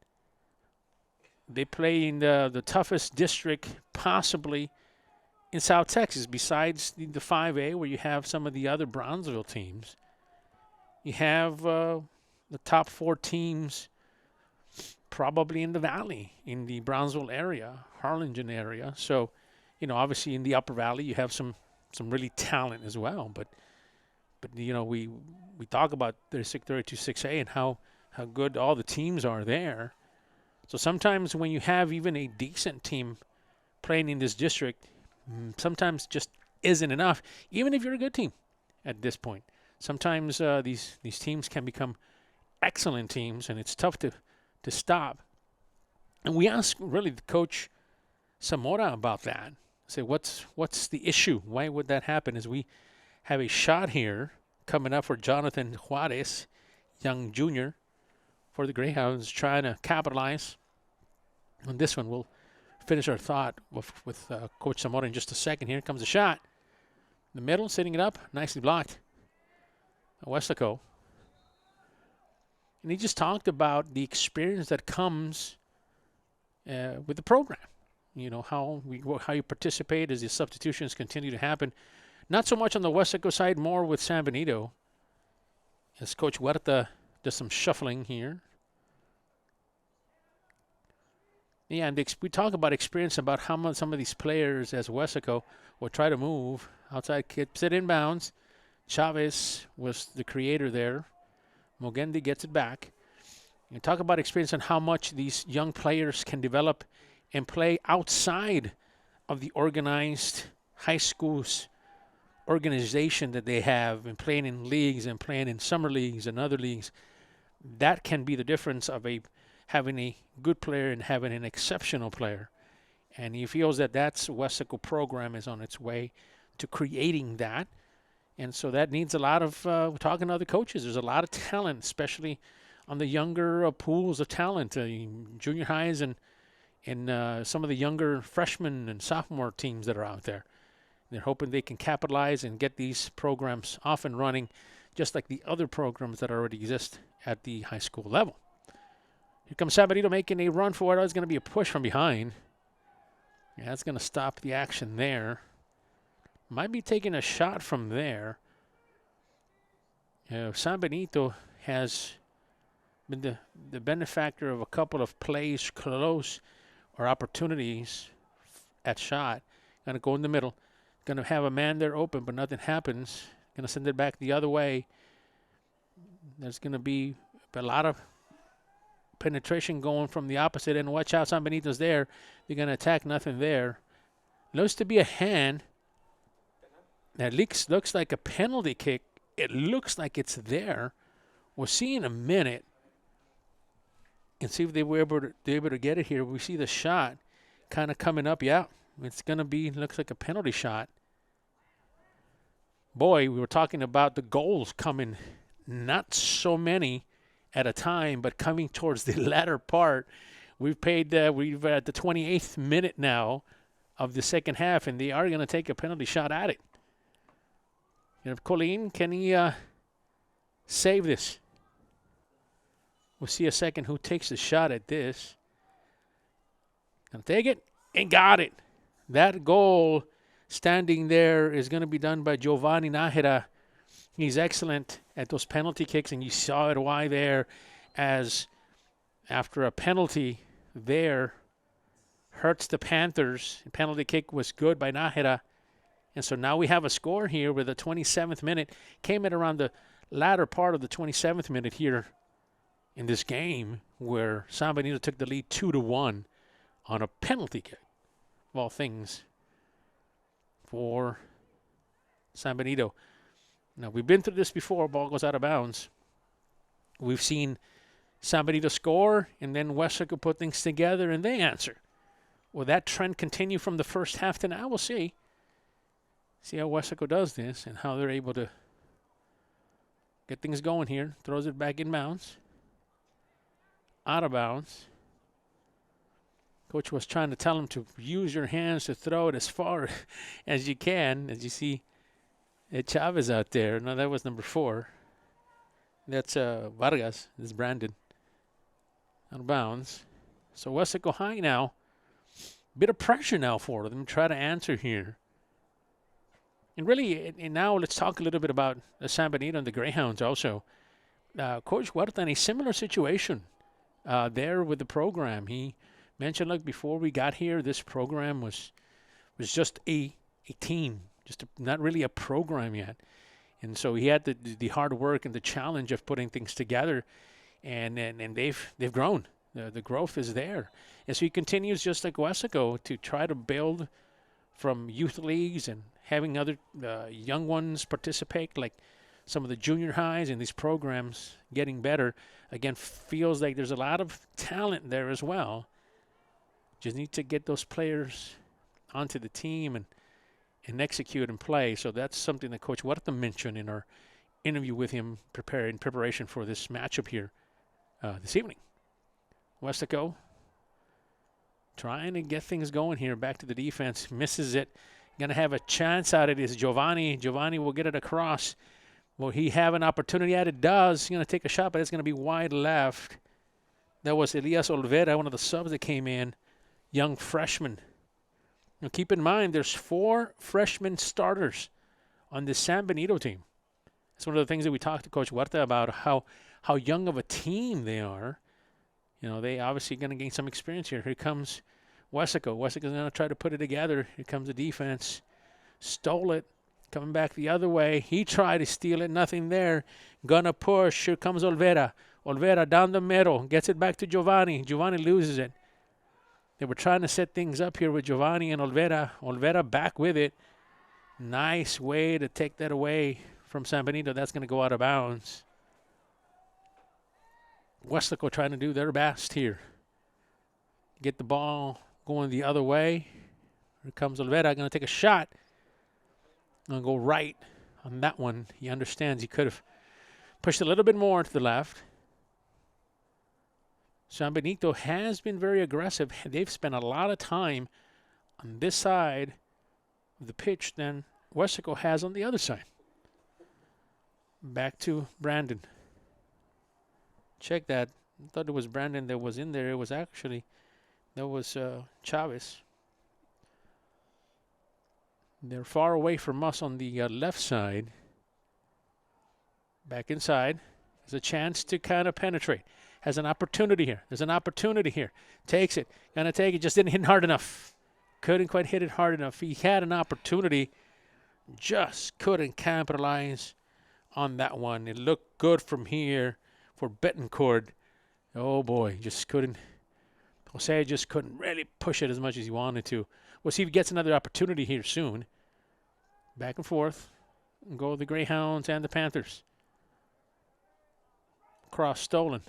Speaker 1: they play in the toughest district possibly in South Texas, besides the 5A, where you have some of the other Brownsville teams. You have the top 4 teams probably in the valley, in the Brownsville area, Harlingen area. So, obviously in the Upper Valley, you have some really talent as well. But we talk about District 32 6A and how good all the teams are there. So sometimes when you have even a decent team playing in this district, sometimes just isn't enough, even if you're a good team at this point. Sometimes these teams can become excellent teams, and it's tough to stop. And we asked really the coach Zamora about that. Say, what's the issue? Why would that happen? As we have a shot here coming up for Jonathan Juarez, young junior, for the Greyhounds, trying to capitalize on this one. We'll finish our thought with Coach Zamora in just a second. Here comes the shot. In the middle, setting it up, nicely blocked. Weslaco. And he just talked about the experience that comes with the program. How you participate as the substitutions continue to happen. Not so much on the Weslaco side, more with San Benito. As Coach Huerta does some shuffling here. Yeah, and we talk about experience, about how much some of these players as Weslaco will try to move. Outside keeps it inbounds. Chavez was the creator there. Mogendi gets it back. You talk about experience and how much these young players can develop and play outside of the organized high schools organization that they have, and playing in leagues and playing in summer leagues and other leagues. That can be the difference of having a good player and having an exceptional player. And he feels that that's Weslaco program is on its way to creating that. And so that needs a lot of, we're talking to other coaches, there's a lot of talent, especially on the younger pools of talent, junior highs and some of the younger freshmen and sophomore teams that are out there. They're hoping they can capitalize and get these programs off and running, just like the other programs that already exist at the high school level. Here comes San Benito making a run for it. It's going to be a push from behind. Yeah, that's going to stop the action there. Might be taking a shot from there. San Benito has been the benefactor of a couple of plays close or opportunities at shot. Going to go in the middle. Going to have a man there open, but nothing happens. Going to send it back the other way. There's going to be a lot of penetration going from the opposite end. Watch out, San Benito's there. They're going to attack, nothing there. Looks to be a hand. That looks like a penalty kick. It looks like it's there. We'll see in a minute and see if they were able to get it here. We see the shot kind of coming up. Yeah, it's going to be, looks like a penalty shot. Boy, we were talking about the goals coming, not so many at a time, but coming towards the latter part. We're at the 28th minute now of the second half, and they are going to take a penalty shot at it. And Colleen, can he save this? We'll see a second who takes the shot at this. Gonna take it and got it. That goal standing there is going to be done by Giovanni Nájera. He's excellent at those penalty kicks, and you saw it why there, as after a penalty there hurts the Panthers. The penalty kick was good by Nájera. And so now we have a score here with the 27th minute. Came at around the latter part of the 27th minute here in this game, where San Benito took the lead 2-1 on a penalty kick. Of all things for San Benito. Now, we've been through this before. Ball goes out of bounds. We've seen San Benito score, and then Weslaco put things together, and they answer. Will that trend continue from the first half to now? We'll see. See how Weslaco does this and how they're able to get things going here. Throws it back in bounds. out of bounds. Coach was trying to tell him to use your hands to throw it as far as you can. As you see, Chavez out there. No, that was number 4. That's Vargas. This is Brandon. Out of bounds. So Weslaco High now. Bit of pressure now for them. Try to answer here. And really, and now let's talk a little bit about the San Benito and the Greyhounds also. Coach Huerta in a similar situation there with the program. He mentioned, like before we got here, this program was just a team, not really a program yet. And so he had the hard work and the challenge of putting things together, and they've grown. The growth is there. And so he continues, just like Weslaco, to try to build from youth leagues and having other young ones participate, like some of the junior highs and these programs getting better. Again, feels like there's a lot of talent there as well. Just need to get those players onto the team and execute and play. So that's something that Coach Huerta mentioned in our interview with him in preparation for this matchup here this evening. Weslaco trying to get things going here. Back to the defense. Misses it. Going to have a chance at it is Giovanni. Giovanni will get it across. Will he have an opportunity at it? Does. He's going to take a shot, but it's going to be wide left. That was Elias Olvera, one of the subs that came in. Young freshman. Now keep in mind, there's 4 freshman starters on the San Benito team. That's one of the things that we talked to Coach Huerta about, how young of a team they are. You know, they obviously going to gain some experience here. Here comes Weslaco. Weslaco's going to try to put it together. Here comes the defense. Stole it. Coming back the other way. He tried to steal it. Nothing there. Gonna push. Here comes Olvera. Olvera down the middle. Gets it back to Giovanni. Giovanni loses it. They were trying to set things up here with Giovanni and Olvera. Olvera back with it. Nice way to take that away from San Benito. That's going to go out of bounds. Weslaco trying to do their best here. Get the ball going the other way. Here comes Olvera. Going to take a shot. Going to go right on that one. He understands he could have pushed a little bit more to the left. San Benito has been very aggressive. They've spent a lot of time on this side of the pitch than Weslaco has on the other side. Back to Brandon. Check that. I thought it was Brandon that was in there. It was actually, that was Chavez. They're far away from us on the left side. Back inside. There's a chance to kind of penetrate. Has an opportunity here. There's an opportunity here. Takes it. Gonna take it. Just didn't hit hard enough. Couldn't quite hit it hard enough. He had an opportunity. Just couldn't capitalize on that one. It looked good from here for Betancourt. Oh boy, just couldn't. Jose just couldn't really push it as much as he wanted to. We'll see if he gets another opportunity here soon. Back and forth. Go the Greyhounds and the Panthers. Cross stolen.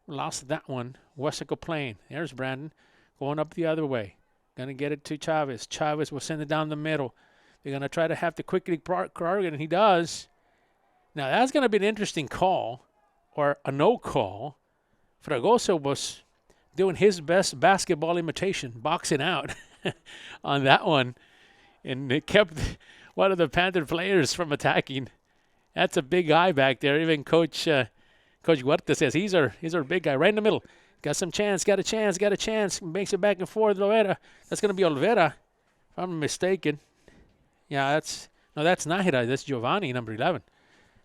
Speaker 1: Lost that one. Weslaco playing. There's Brandon. Going up the other way. Going to get it to Chavez. Chavez will send it down the middle. They're going to try to have to quickly target, and he does. Now, that's going to be an interesting call, or a no call. Fragoso was doing his best basketball imitation, boxing out on that one. And it kept one of the Panther players from attacking. That's a big guy back there. Even Coach Huerta says he's our big guy right in the middle. Got some chance, got a chance. Makes it back and forth. Olvera. That's going to be Olvera, if I'm mistaken. Yeah, that's Nahida. That's Giovanni, number 11.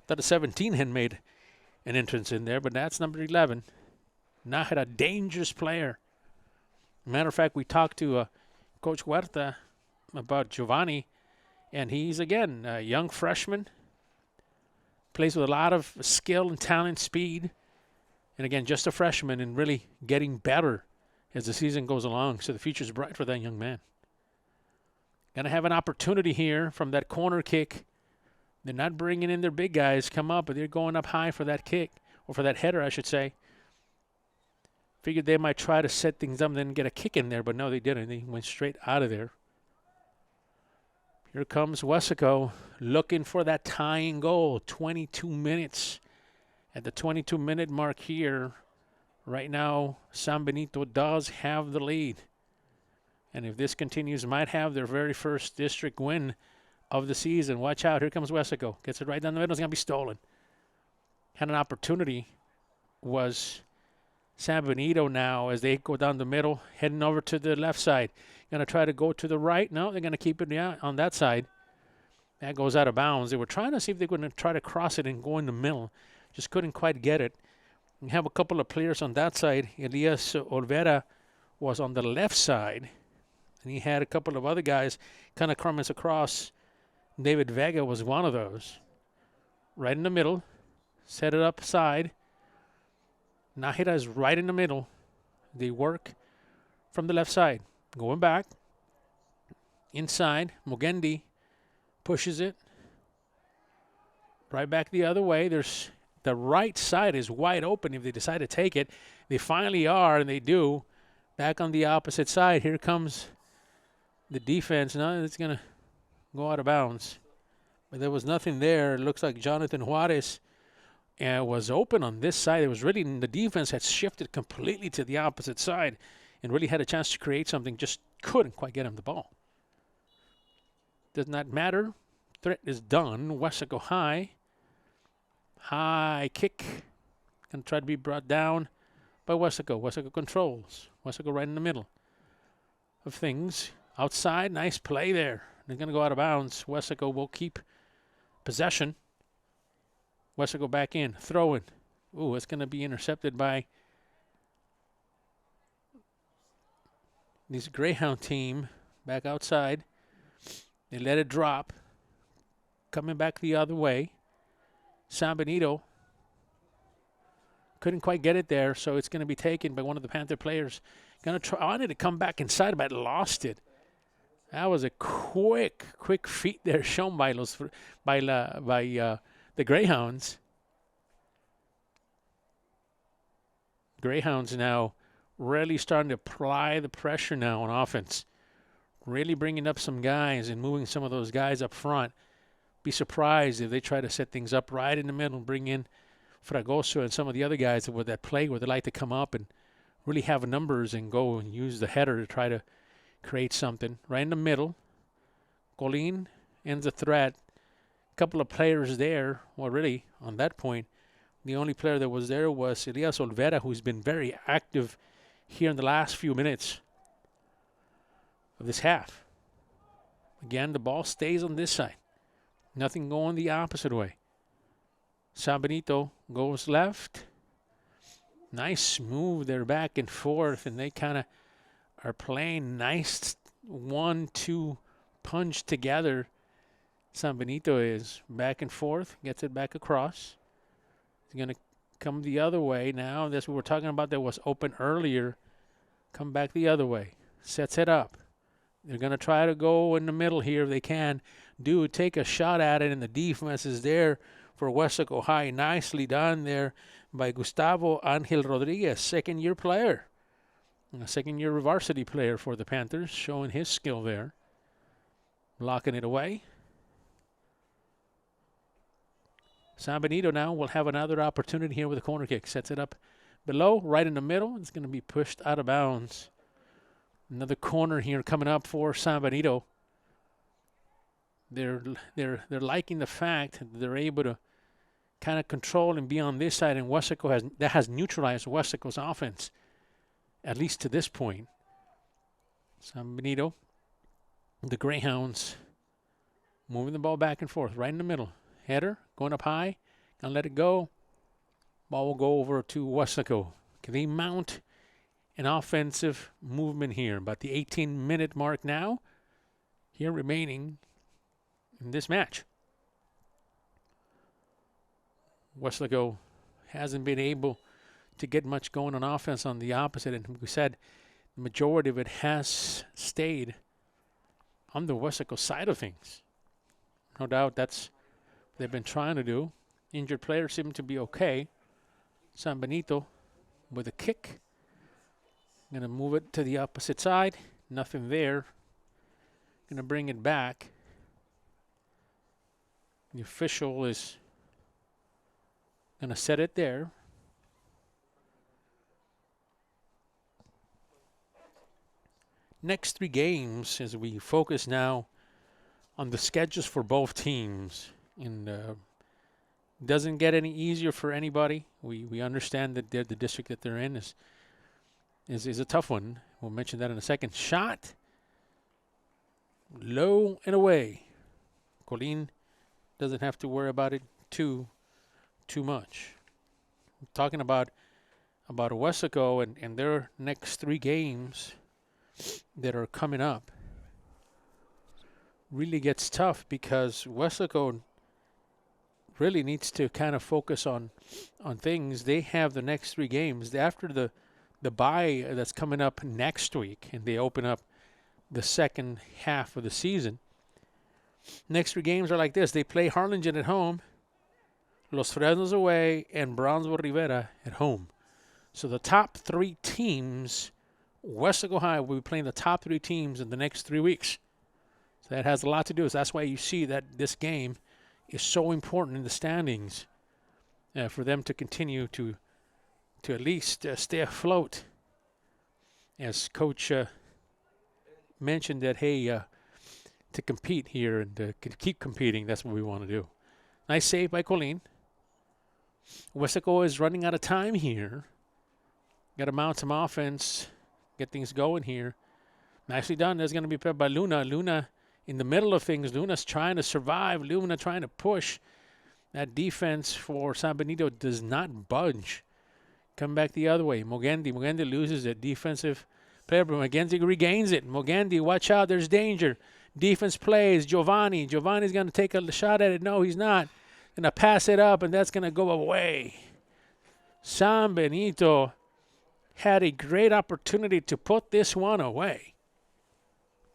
Speaker 1: Thought a 17 had made an entrance in there, but that's number 11. Nahida, dangerous player. Matter of fact, we talked to Coach Huerta about Giovanni, and he's, again, a young freshman. Plays with a lot of skill and talent, speed. And again, just a freshman and really getting better as the season goes along. So the future's bright for that young man. Going to have an opportunity here from that corner kick. They're not bringing in their big guys come up, but they're going up high for that kick, or for that header, I should say. Figured they might try to set things up and then get a kick in there, but no, they didn't. They went straight out of there. Here comes Weslaco looking for that tying goal. 22 minutes. At the 22-minute mark here, Right now, San Benito does have the lead. And if this continues, might have their very first district win of the season. Watch out. Here comes Weslaco. Gets it right down the middle. It's going to be stolen. Had an opportunity. Was San Benito now as they go down the middle, heading over to the left side. Going to try to go to the right. No, they're going to keep it on that side. That goes out of bounds. They were trying to see if they were going to try to cross it and go in the middle. Just couldn't quite get it. We have a couple of players on that side. Elias Olvera was on the left side. And he had a couple of other guys kind of coming across. David Vega was one of those. Right in the middle. Set it up side. Nájera is right in the middle. They work from the left side. Going back. Inside. Mugendi pushes it. Right back the other way. There's the right side is wide open if they decide to take it. They finally are, and they do. Back on the opposite side. Here comes the defense. Now it's going to go out of bounds. But there was nothing there. It looks like Jonathan Juarez was open on this side. It was really, the defense had shifted completely to the opposite side and really had a chance to create something. Just couldn't quite get him the ball. Does not matter. Threat is done. Weslaco high. High kick. Going to try to be brought down by Weslaco. Weslaco controls. Weslaco right in the middle of things. Outside, nice play there. They're going to go out of bounds. Weslaco will keep possession. Weslaco back in. Throw in. Ooh, it's going to be intercepted by this Greyhound team back outside. They let it drop. Coming back the other way. San Benito couldn't quite get it there, so it's going to be taken by one of the Panther players. Going to try. I wanted to come back inside, but lost it. That was a quick feat there shown by the Greyhounds. Greyhounds now really starting to apply the pressure now on offense. Really bringing up some guys and moving some of those guys up front. Be surprised if they try to set things up right in the middle and bring in Fragoso and some of the other guys with that play where they like to come up and really have numbers and go and use the header to try to create something. Right in the middle. Colin ends the threat. A couple of players there. Well, really, on that point, the only player that was there was Elias Olvera, who's been very active here in the last few minutes of this half. Again, the ball stays on this side. Nothing going the opposite way. San Benito goes left. Nice move there back and forth, and they kind of are playing nice 1-2 punch together. San Benito is back and forth, gets it back across. He's going to come the other way now. That's what we're talking about that was open earlier. Come back the other way. Sets it up. They're going to try to go in the middle here if they can. Take a shot at it, and the defense is there for Weslaco High. Nicely done there by Gustavo Angel Rodriguez, second-year player. A second-year varsity player for the Panthers, showing his skill there. Blocking it away. San Benito now will have another opportunity here with a corner kick. Sets it up below, right in the middle. It's going to be pushed out of bounds. Another corner here coming up for San Benito. They're liking the fact that they're able to kind of control and be on this side, and Weslaco has neutralized Weslaco's offense, at least to this point. San Benito, the Greyhounds, moving the ball back and forth, right in the middle. Header, going up high, gonna let it go. Ball will go over to Weslaco. Can they mount an offensive movement here? About the 18-minute mark now, here remaining in this match. Weslaco hasn't been able to get much going on offense on the opposite, and we said the majority of it has stayed on the Weslaco side of things. No doubt that's what they've been trying to do. Injured players seem to be okay. San Benito with a kick. Going to move it to the opposite side. Nothing there. Going to bring it back. The official is going to set it there. next 3 games, as we focus now on the schedules for both teams, and doesn't get any easier for anybody. We understand that the district that they're in is a tough one. We'll mention that in a second. Shot low and away. Colin doesn't have to worry about it too much. I'm talking about Weslaco and their next 3 games that are coming up. Really gets tough because Weslaco really needs to kind of focus on things. They have the next 3 games after the bye that's coming up next week, and they open up the second half of the season. Next 3 games are like this. They play Harlingen at home, Los Fresnos away, and Brownsville Rivera at home. So the top 3 teams, Weslaco High will be playing the top 3 teams in the next 3 weeks. So that has a lot to do with it. That's why you see that this game is so important in the standings for them to continue to at least stay afloat. As Coach mentioned that, hey, to compete here and to keep competing, that's what we want to do. Nice save by Colin. Weslaco is running out of time here. Got to mount some offense, get things going here. Nicely done. That's going to be played by Luna. Luna in the middle of things. Luna's trying to survive. Luna trying to push. That defense for San Benito does not budge. Come back the other way. Mogendi loses it. Defensive player, but Mogendi regains it. Mogendi, watch out. There's danger. Defense plays. Giovanni's going to take a shot at it. No, he's not. Going to pass it up, and that's going to go away. San Benito had a great opportunity to put this one away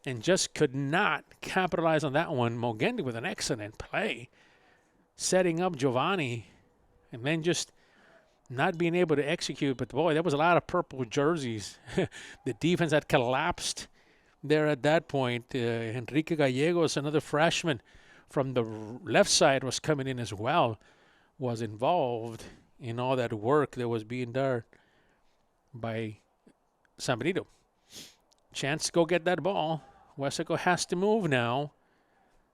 Speaker 1: and just could not capitalize on that one. Mogendi with an excellent play, setting up Giovanni, and then just not being able to execute. But, boy, there was a lot of purple jerseys. The defense had collapsed there at that point. Enrique Gallegos, another freshman from the left side, was coming in as well, was involved in all that work that was being done by San Benito. Chance to go get that ball. Weslaco has to move now.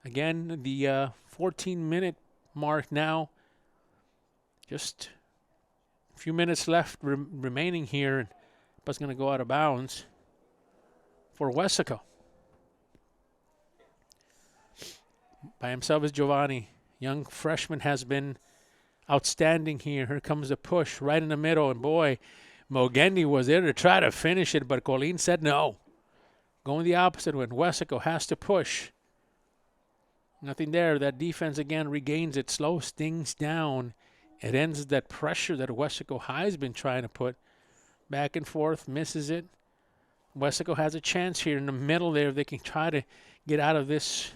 Speaker 1: Again, the 14-minute mark now. Just a few minutes left remaining here. And Ball's going to go out of bounds for Weslaco. By himself is Giovanni. Young freshman has been outstanding here. Here comes the push right in the middle. And, boy, Mogendi was there to try to finish it, but Colin said no. Going the opposite way. Weslaco has to push. Nothing there. That defense again regains it, slows things down. It ends that pressure that Weslaco High has been trying to put back and forth, misses it. Weslaco has a chance here in the middle there. They can try to get out of this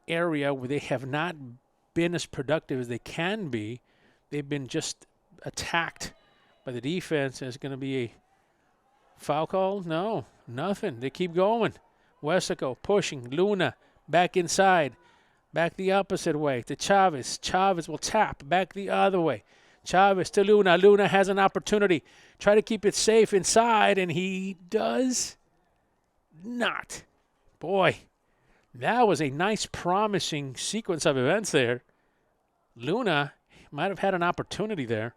Speaker 1: area where they have not been as productive as they can be. They've been just attacked by the defense. It's going to be a foul call? No, nothing. They keep going. Weslaco pushing. Luna back inside. Back the opposite way to Chavez. Chavez will tap back the other way. Chavez to Luna. Luna has an opportunity. Try to keep it safe inside, and he does not. Boy, that was a nice, promising sequence of events there. Luna might have had an opportunity there.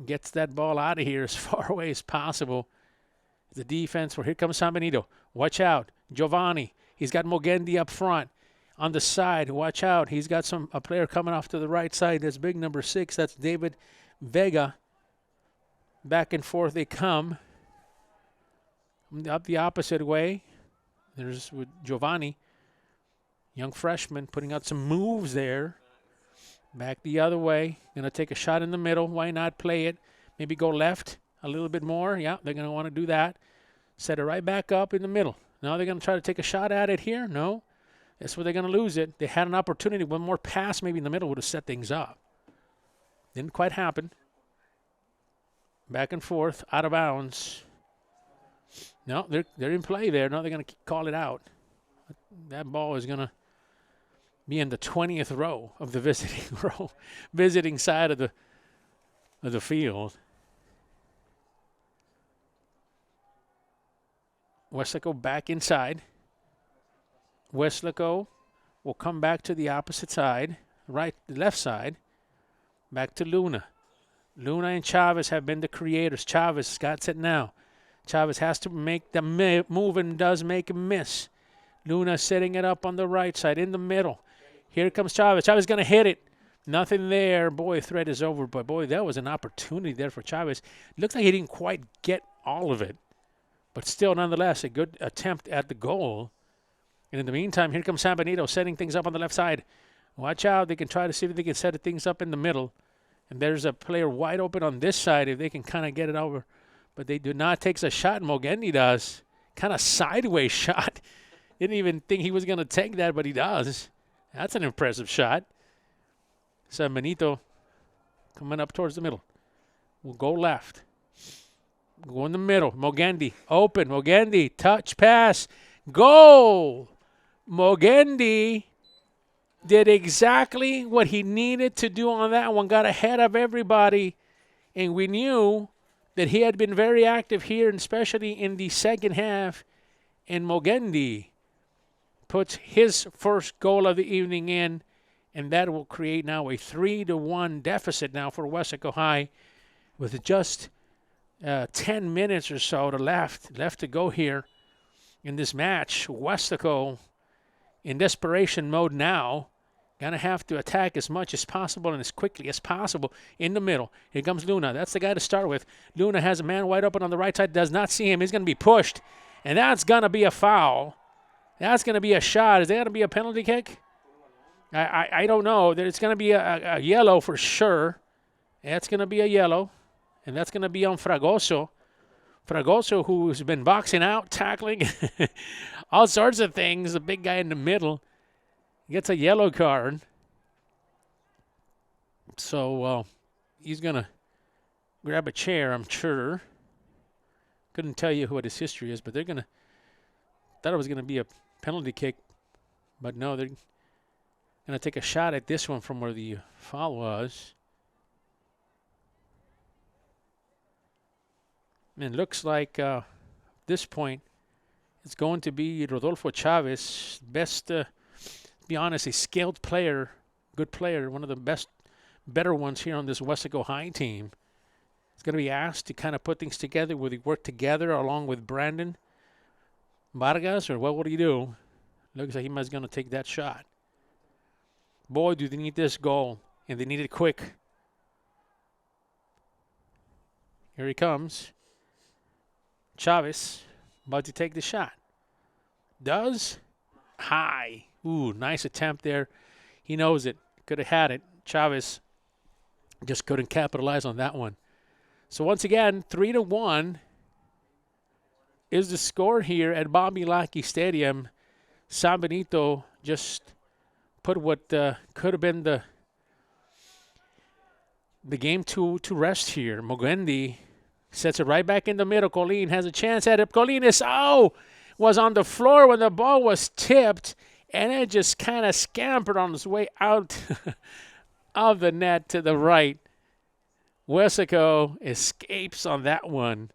Speaker 1: Gets that ball out of here as far away as possible. The defense, here comes San Benito. Watch out. Giovanni. He's got Mogendi up front. On the side, watch out. He's got a player coming off to the right side. That's big number 6. That's David Vega. Back and forth they come. Up the opposite way. There's with Giovanni. Young freshman putting out some moves there. Back the other way. Going to take a shot in the middle. Why not play it? Maybe go left a little bit more. Yeah, they're going to want to do that. Set it right back up in the middle. Now they're going to try to take a shot at it here. No. That's where they're going to lose it. They had an opportunity. One more pass maybe in the middle would have set things up. Didn't quite happen. Back and forth. Out of bounds. No, they're in play there. No, they're going to call it out. That ball is going to be in the 20th row of the visiting side of the field. Weslaco back inside. Weslaco will come back to the opposite side, left side, back to Luna. Luna and Chavez have been the creators. Chavez got it now. Chavez has to make the move and does make a miss. Luna setting it up on the right side, in the middle. Here comes Chavez. Chavez going to hit it. Nothing there. Boy, threat is over. But, boy, that was an opportunity there for Chavez. Looks like he didn't quite get all of it. But still, nonetheless, a good attempt at the goal. And in the meantime, here comes San Benito setting things up on the left side. Watch out. They can try to see if they can set things up in the middle. And there's a player wide open on this side if they can kind of get it over. But they do not take a shot. Mogendi does. Kind of sideways shot. Didn't even think he was going to take that, but he does. That's an impressive shot. San Benito coming up towards the middle. We'll go left. Go in the middle. Mogendi open. Mogendi touch pass. Goal. Mogendi did exactly what he needed to do on that one. Got ahead of everybody. And we knew that he had been very active here, and especially in the second half. And Mogendi puts his first goal of the evening in. And that will create now a 3-1 deficit now for Weslaco High with just 10 minutes or so left to go here in this match. Weslaco in desperation mode now. Going to have to attack as much as possible and as quickly as possible in the middle. Here comes Luna. That's the guy to start with. Luna has a man wide open on the right side. Does not see him. He's going to be pushed. And that's going to be a foul. That's going to be a shot. Is there going to be a penalty kick? I don't know. It's going to be a yellow for sure. That's going to be a yellow. And that's going to be on Fragoso. Fragoso, who's been boxing out, tackling, all sorts of things. The big guy in the middle gets a yellow card. So he's going to grab a chair, I'm sure. Couldn't tell you what his history is, but they're going to – thought it was going to be a penalty kick. But no, they're – going to take a shot at this one from where the foul was. And it looks like this point it's going to be Rodolfo Chavez, best, to be honest, a skilled player, good player, one of the better ones here on this Weslaco High team. He's going to be asked to kind of put things together. Will he work together along with Brandon Vargas, or what will he do? Looks like he was going to take that shot. Boy, do they need this goal, and they need it quick. Here he comes. Chavez about to take the shot. Does. High. Ooh, nice attempt there. He knows it. Could have had it. Chavez just couldn't capitalize on that one. So once again, 3-1 is the score here at Bobby Lackey Stadium. San Benito just put what could have been the game to rest here. Mogendi sets it right back in the middle. Colleen has a chance at it. Colleen was on the floor when the ball was tipped, and it just kind of scampered on its way out of the net to the right. Weslaco escapes on that one.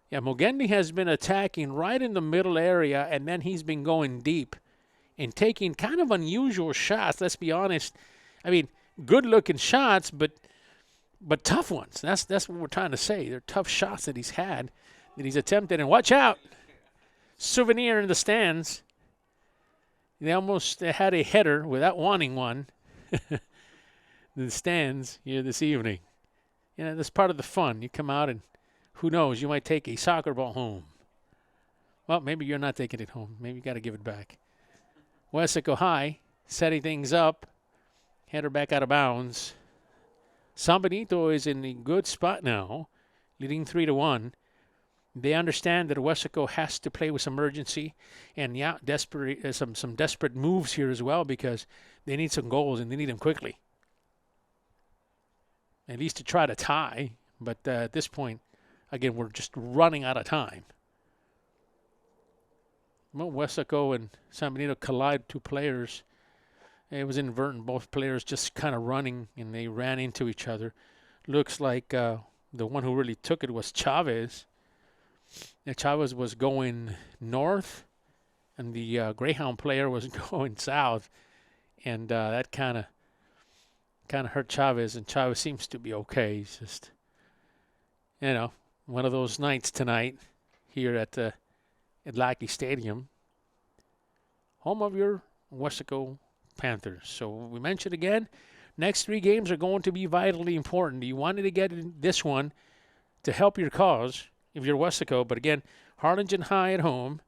Speaker 1: Yeah, Mogendi has been attacking right in the middle area, and then he's been going deep and taking kind of unusual shots, let's be honest. I mean, good-looking shots, but tough ones. That's what we're trying to say. They're tough shots that he's had, that he's attempted. And watch out. Souvenir in the stands. They almost had a header without wanting one. The stands here this evening. You know, that's part of the fun. You come out and who knows, you might take a soccer ball home. Well, maybe you're not taking it home. Maybe you got to give it back. Weslaco High setting things up. Header back out of bounds. San Benito is in a good spot now, leading 3-1. They understand that Weslaco has to play with some urgency and, yeah, some desperate moves here as well, because they need some goals and they need them quickly. At least to try to tie, but at this point, again, we're just running out of time. Well, Weslaco and San Benito collide, two players. It was inadvertent. Both players just kind of running, and they ran into each other. Looks like the one who really took it was Chavez. Chavez was going north, and the Greyhound player was going south, and that kind of hurt Chavez. And Chavez seems to be okay. He's just, one of those nights tonight here at Lackey Stadium, home of your Weslaco Panthers. So we mentioned again, next 3 games are going to be vitally important. You wanted to get in this one to help your cause if you're Weslaco, but again, Harlingen High at home,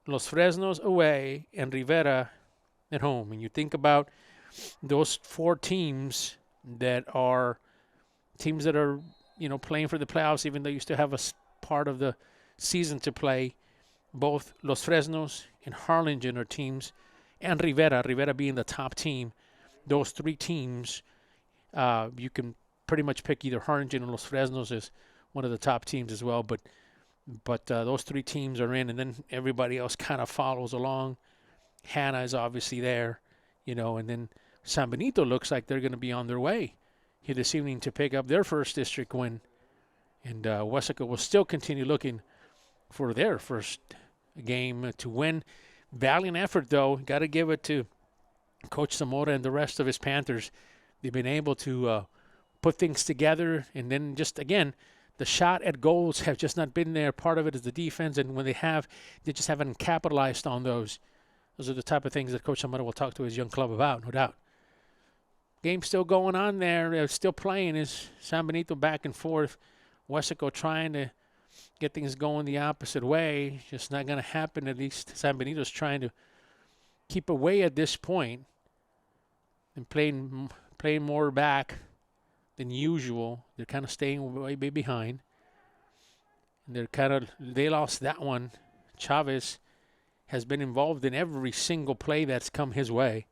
Speaker 1: Los Fresnos away, and Rivera at home. And you think about those 4 teams that are playing for the playoffs, even though you still have a part of the season to play. Both Los Fresnos and Harlingen are teams, and Rivera being the top team. Those 3 teams, you can pretty much pick either Harlingen or Los Fresnos as one of the top teams as well. But those 3 teams are in, and then everybody else kind of follows along. Hanna is obviously there, and then San Benito looks like they're going to be on their way here this evening to pick up their first district win. And Weslaco will still continue looking for their first game to win. Valiant effort, though. Got to give it to Coach Zamora and the rest of his Panthers. They've been able to put things together, and then just, again, the shot at goals have just not been there. Part of it is the defense, and when they have, they just haven't capitalized on those. Those are the type of things that Coach Zamora will talk to his young club about, no doubt. Game still going on there. They're still playing. Is San Benito back and forth. Weslaco trying to get things going the opposite way. Just not going to happen. At least San Benito's trying to keep away at this point and playing more back than usual. They're kind of staying way behind. And they lost that one. Chavez has been involved in every single play that's come his way,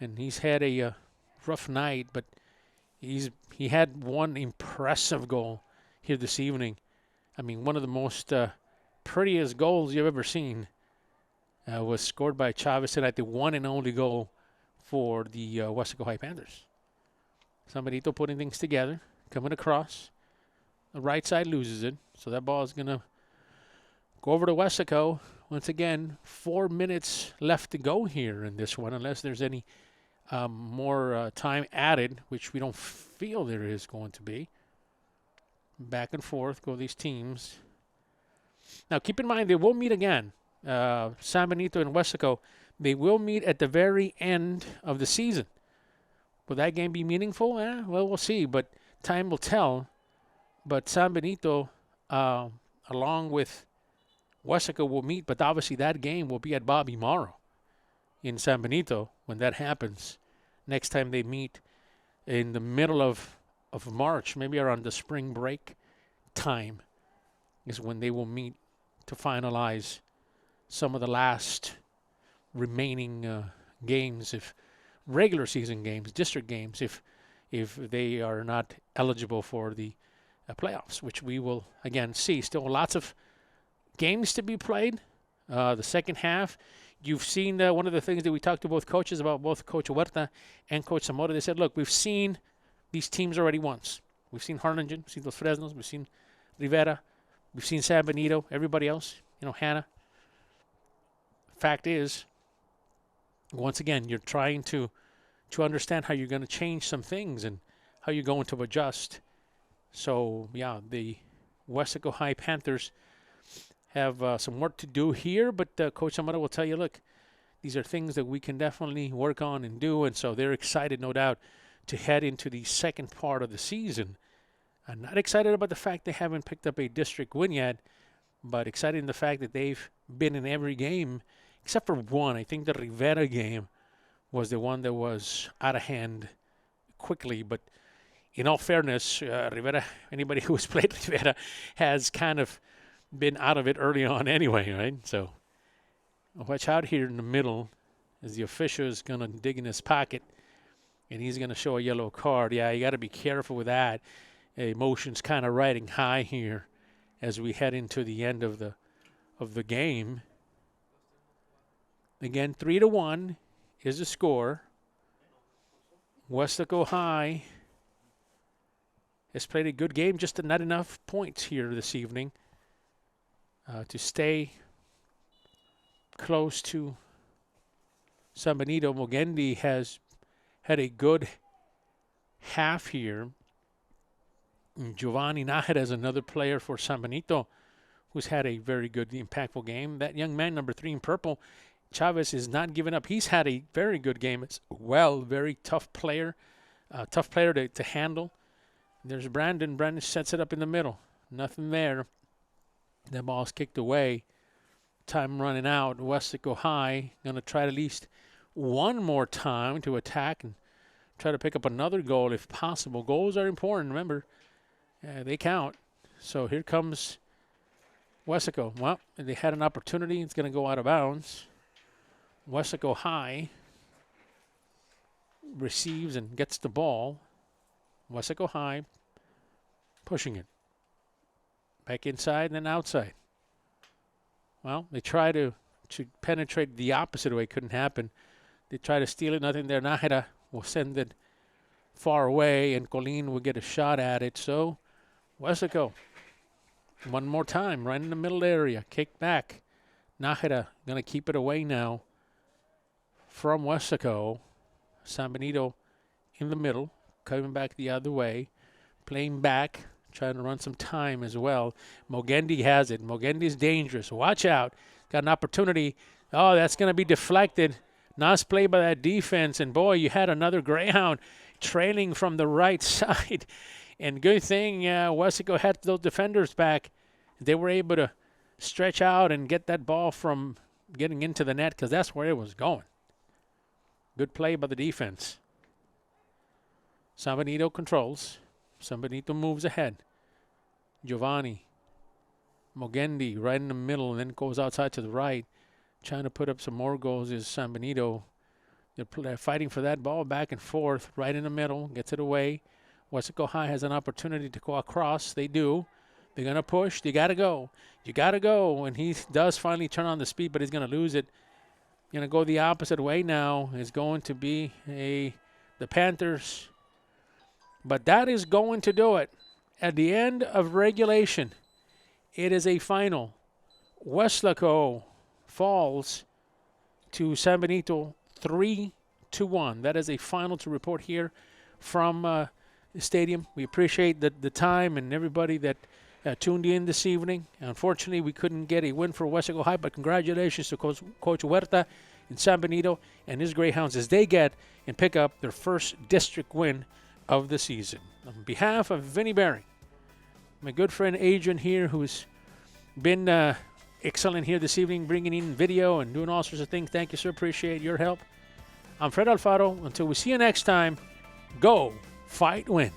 Speaker 1: and he's had a rough night, but he had one impressive goal here this evening. I mean, one of the most prettiest goals you've ever seen was scored by Chavez tonight, the one and only goal for the Weslaco High Panthers. San Benito putting things together, coming across. The right side loses it, so that ball is going to go over to Weslaco. Once again, 4 minutes left to go here in this one, unless there's any more time added, which we don't feel there is going to be. Back and forth go these teams. Now, keep in mind, they will meet again. San Benito and Weslaco, they will meet at the very end of the season. Will that game be meaningful? Well, we'll see, but time will tell. But San Benito, along with Weslaco, will meet, but obviously that game will be at Bobby Morrow in San Benito when that happens. Next time they meet in the middle of March, maybe around the spring break time, is when they will meet to finalize some of the last remaining games, if regular season games, district games, if they are not eligible for the playoffs, which we will again see. Still lots of games to be played. The second half, you've seen one of the things that we talked to both coaches about, both Coach Huerta and Coach Zamora. They said, look, we've seen these teams already once. We've seen Harlingen, we've seen Los Fresnos, we've seen Rivera, we've seen San Benito, everybody else, Hanna. Fact is, once again, you're trying to understand how you're going to change some things and how you're going to adjust. So, yeah, the Weslaco High Panthers have some work to do here, but Coach Zamora will tell you, look, these are things that we can definitely work on and do, and so they're excited, no doubt, to head into the second part of the season. I'm not excited about the fact they haven't picked up a district win yet, but excited in the fact that they've been in every game except for one. I think the Rivera game was the one that was out of hand quickly, but in all fairness, Rivera, anybody who has played Rivera has kind of been out of it early on anyway, right? So watch out here in the middle as the official is going to dig in his pocket, and he's going to show a yellow card. Yeah, you got to be careful with that. Emotion's kind of riding high here as we head into the end of the game. Again, 3-1 is the score. Weslaco High has played a good game, just not enough points here this evening. to stay close to San Benito. Mogendi has had a good half here. And Giovanni Nájera is another player for San Benito who's had a very good, impactful game. That young man, number 3 in purple, Chavez, is not giving up. He's had a very good game as well. Very tough player to handle. There's Brandon. Brandon sets it up in the middle. Nothing there. The ball's kicked away. Time running out. Weslaco High going to try at least one more time to attack and try to pick up another goal if possible. Goals are important. Remember, they count. So here comes Weslaco. Well, they had an opportunity. It's going to go out of bounds. Weslaco High receives and gets the ball. Weslaco High pushing it. Back inside and then outside. Well, they try to penetrate the opposite way. Couldn't happen. They try to steal it. Nothing there. Nájera will send it far away, and Colin will get a shot at it. So, Weslaco, one more time, right in the middle area. Kick back. Nájera going to keep it away now from Weslaco. San Benito in the middle, coming back the other way, playing back, trying to run some time as well. Mogendi has it. Mogendi's dangerous. Watch out. Got an opportunity. Oh, that's going to be deflected. Nice play by that defense. And, boy, you had another Greyhound trailing from the right side. And good thing Weslaco had those defenders back. They were able to stretch out and get that ball from getting into the net because that's where it was going. Good play by the defense. San Benito controls. San Benito moves ahead. Giovanni. Mogendi right in the middle and then goes outside to the right. Trying to put up some more goals is San Benito. They're fighting for that ball back and forth. Right in the middle. Gets it away. Weslaco High has an opportunity to go across. They do. They're going to push. You got to go. You got to go. And he does finally turn on the speed, but he's going to lose it. Going to go the opposite way now. Is going to be the Panthers. But that is going to do it. At the end of regulation, it is a final. Weslaco falls to San Benito 3-1. That is a final to report here from the stadium. We appreciate the time and everybody that tuned in this evening. Unfortunately, we couldn't get a win for Weslaco High, but congratulations to Coach Huerta in San Benito and his Greyhounds as they get and pick up their first district win of the season. On behalf of Vinny Baring, my good friend Adrian here, who's been excellent here this evening, bringing in video and doing all sorts of things. Thank you, sir. Appreciate your help. I'm Fred Alfaro. Until we see you next time, go, fight, win.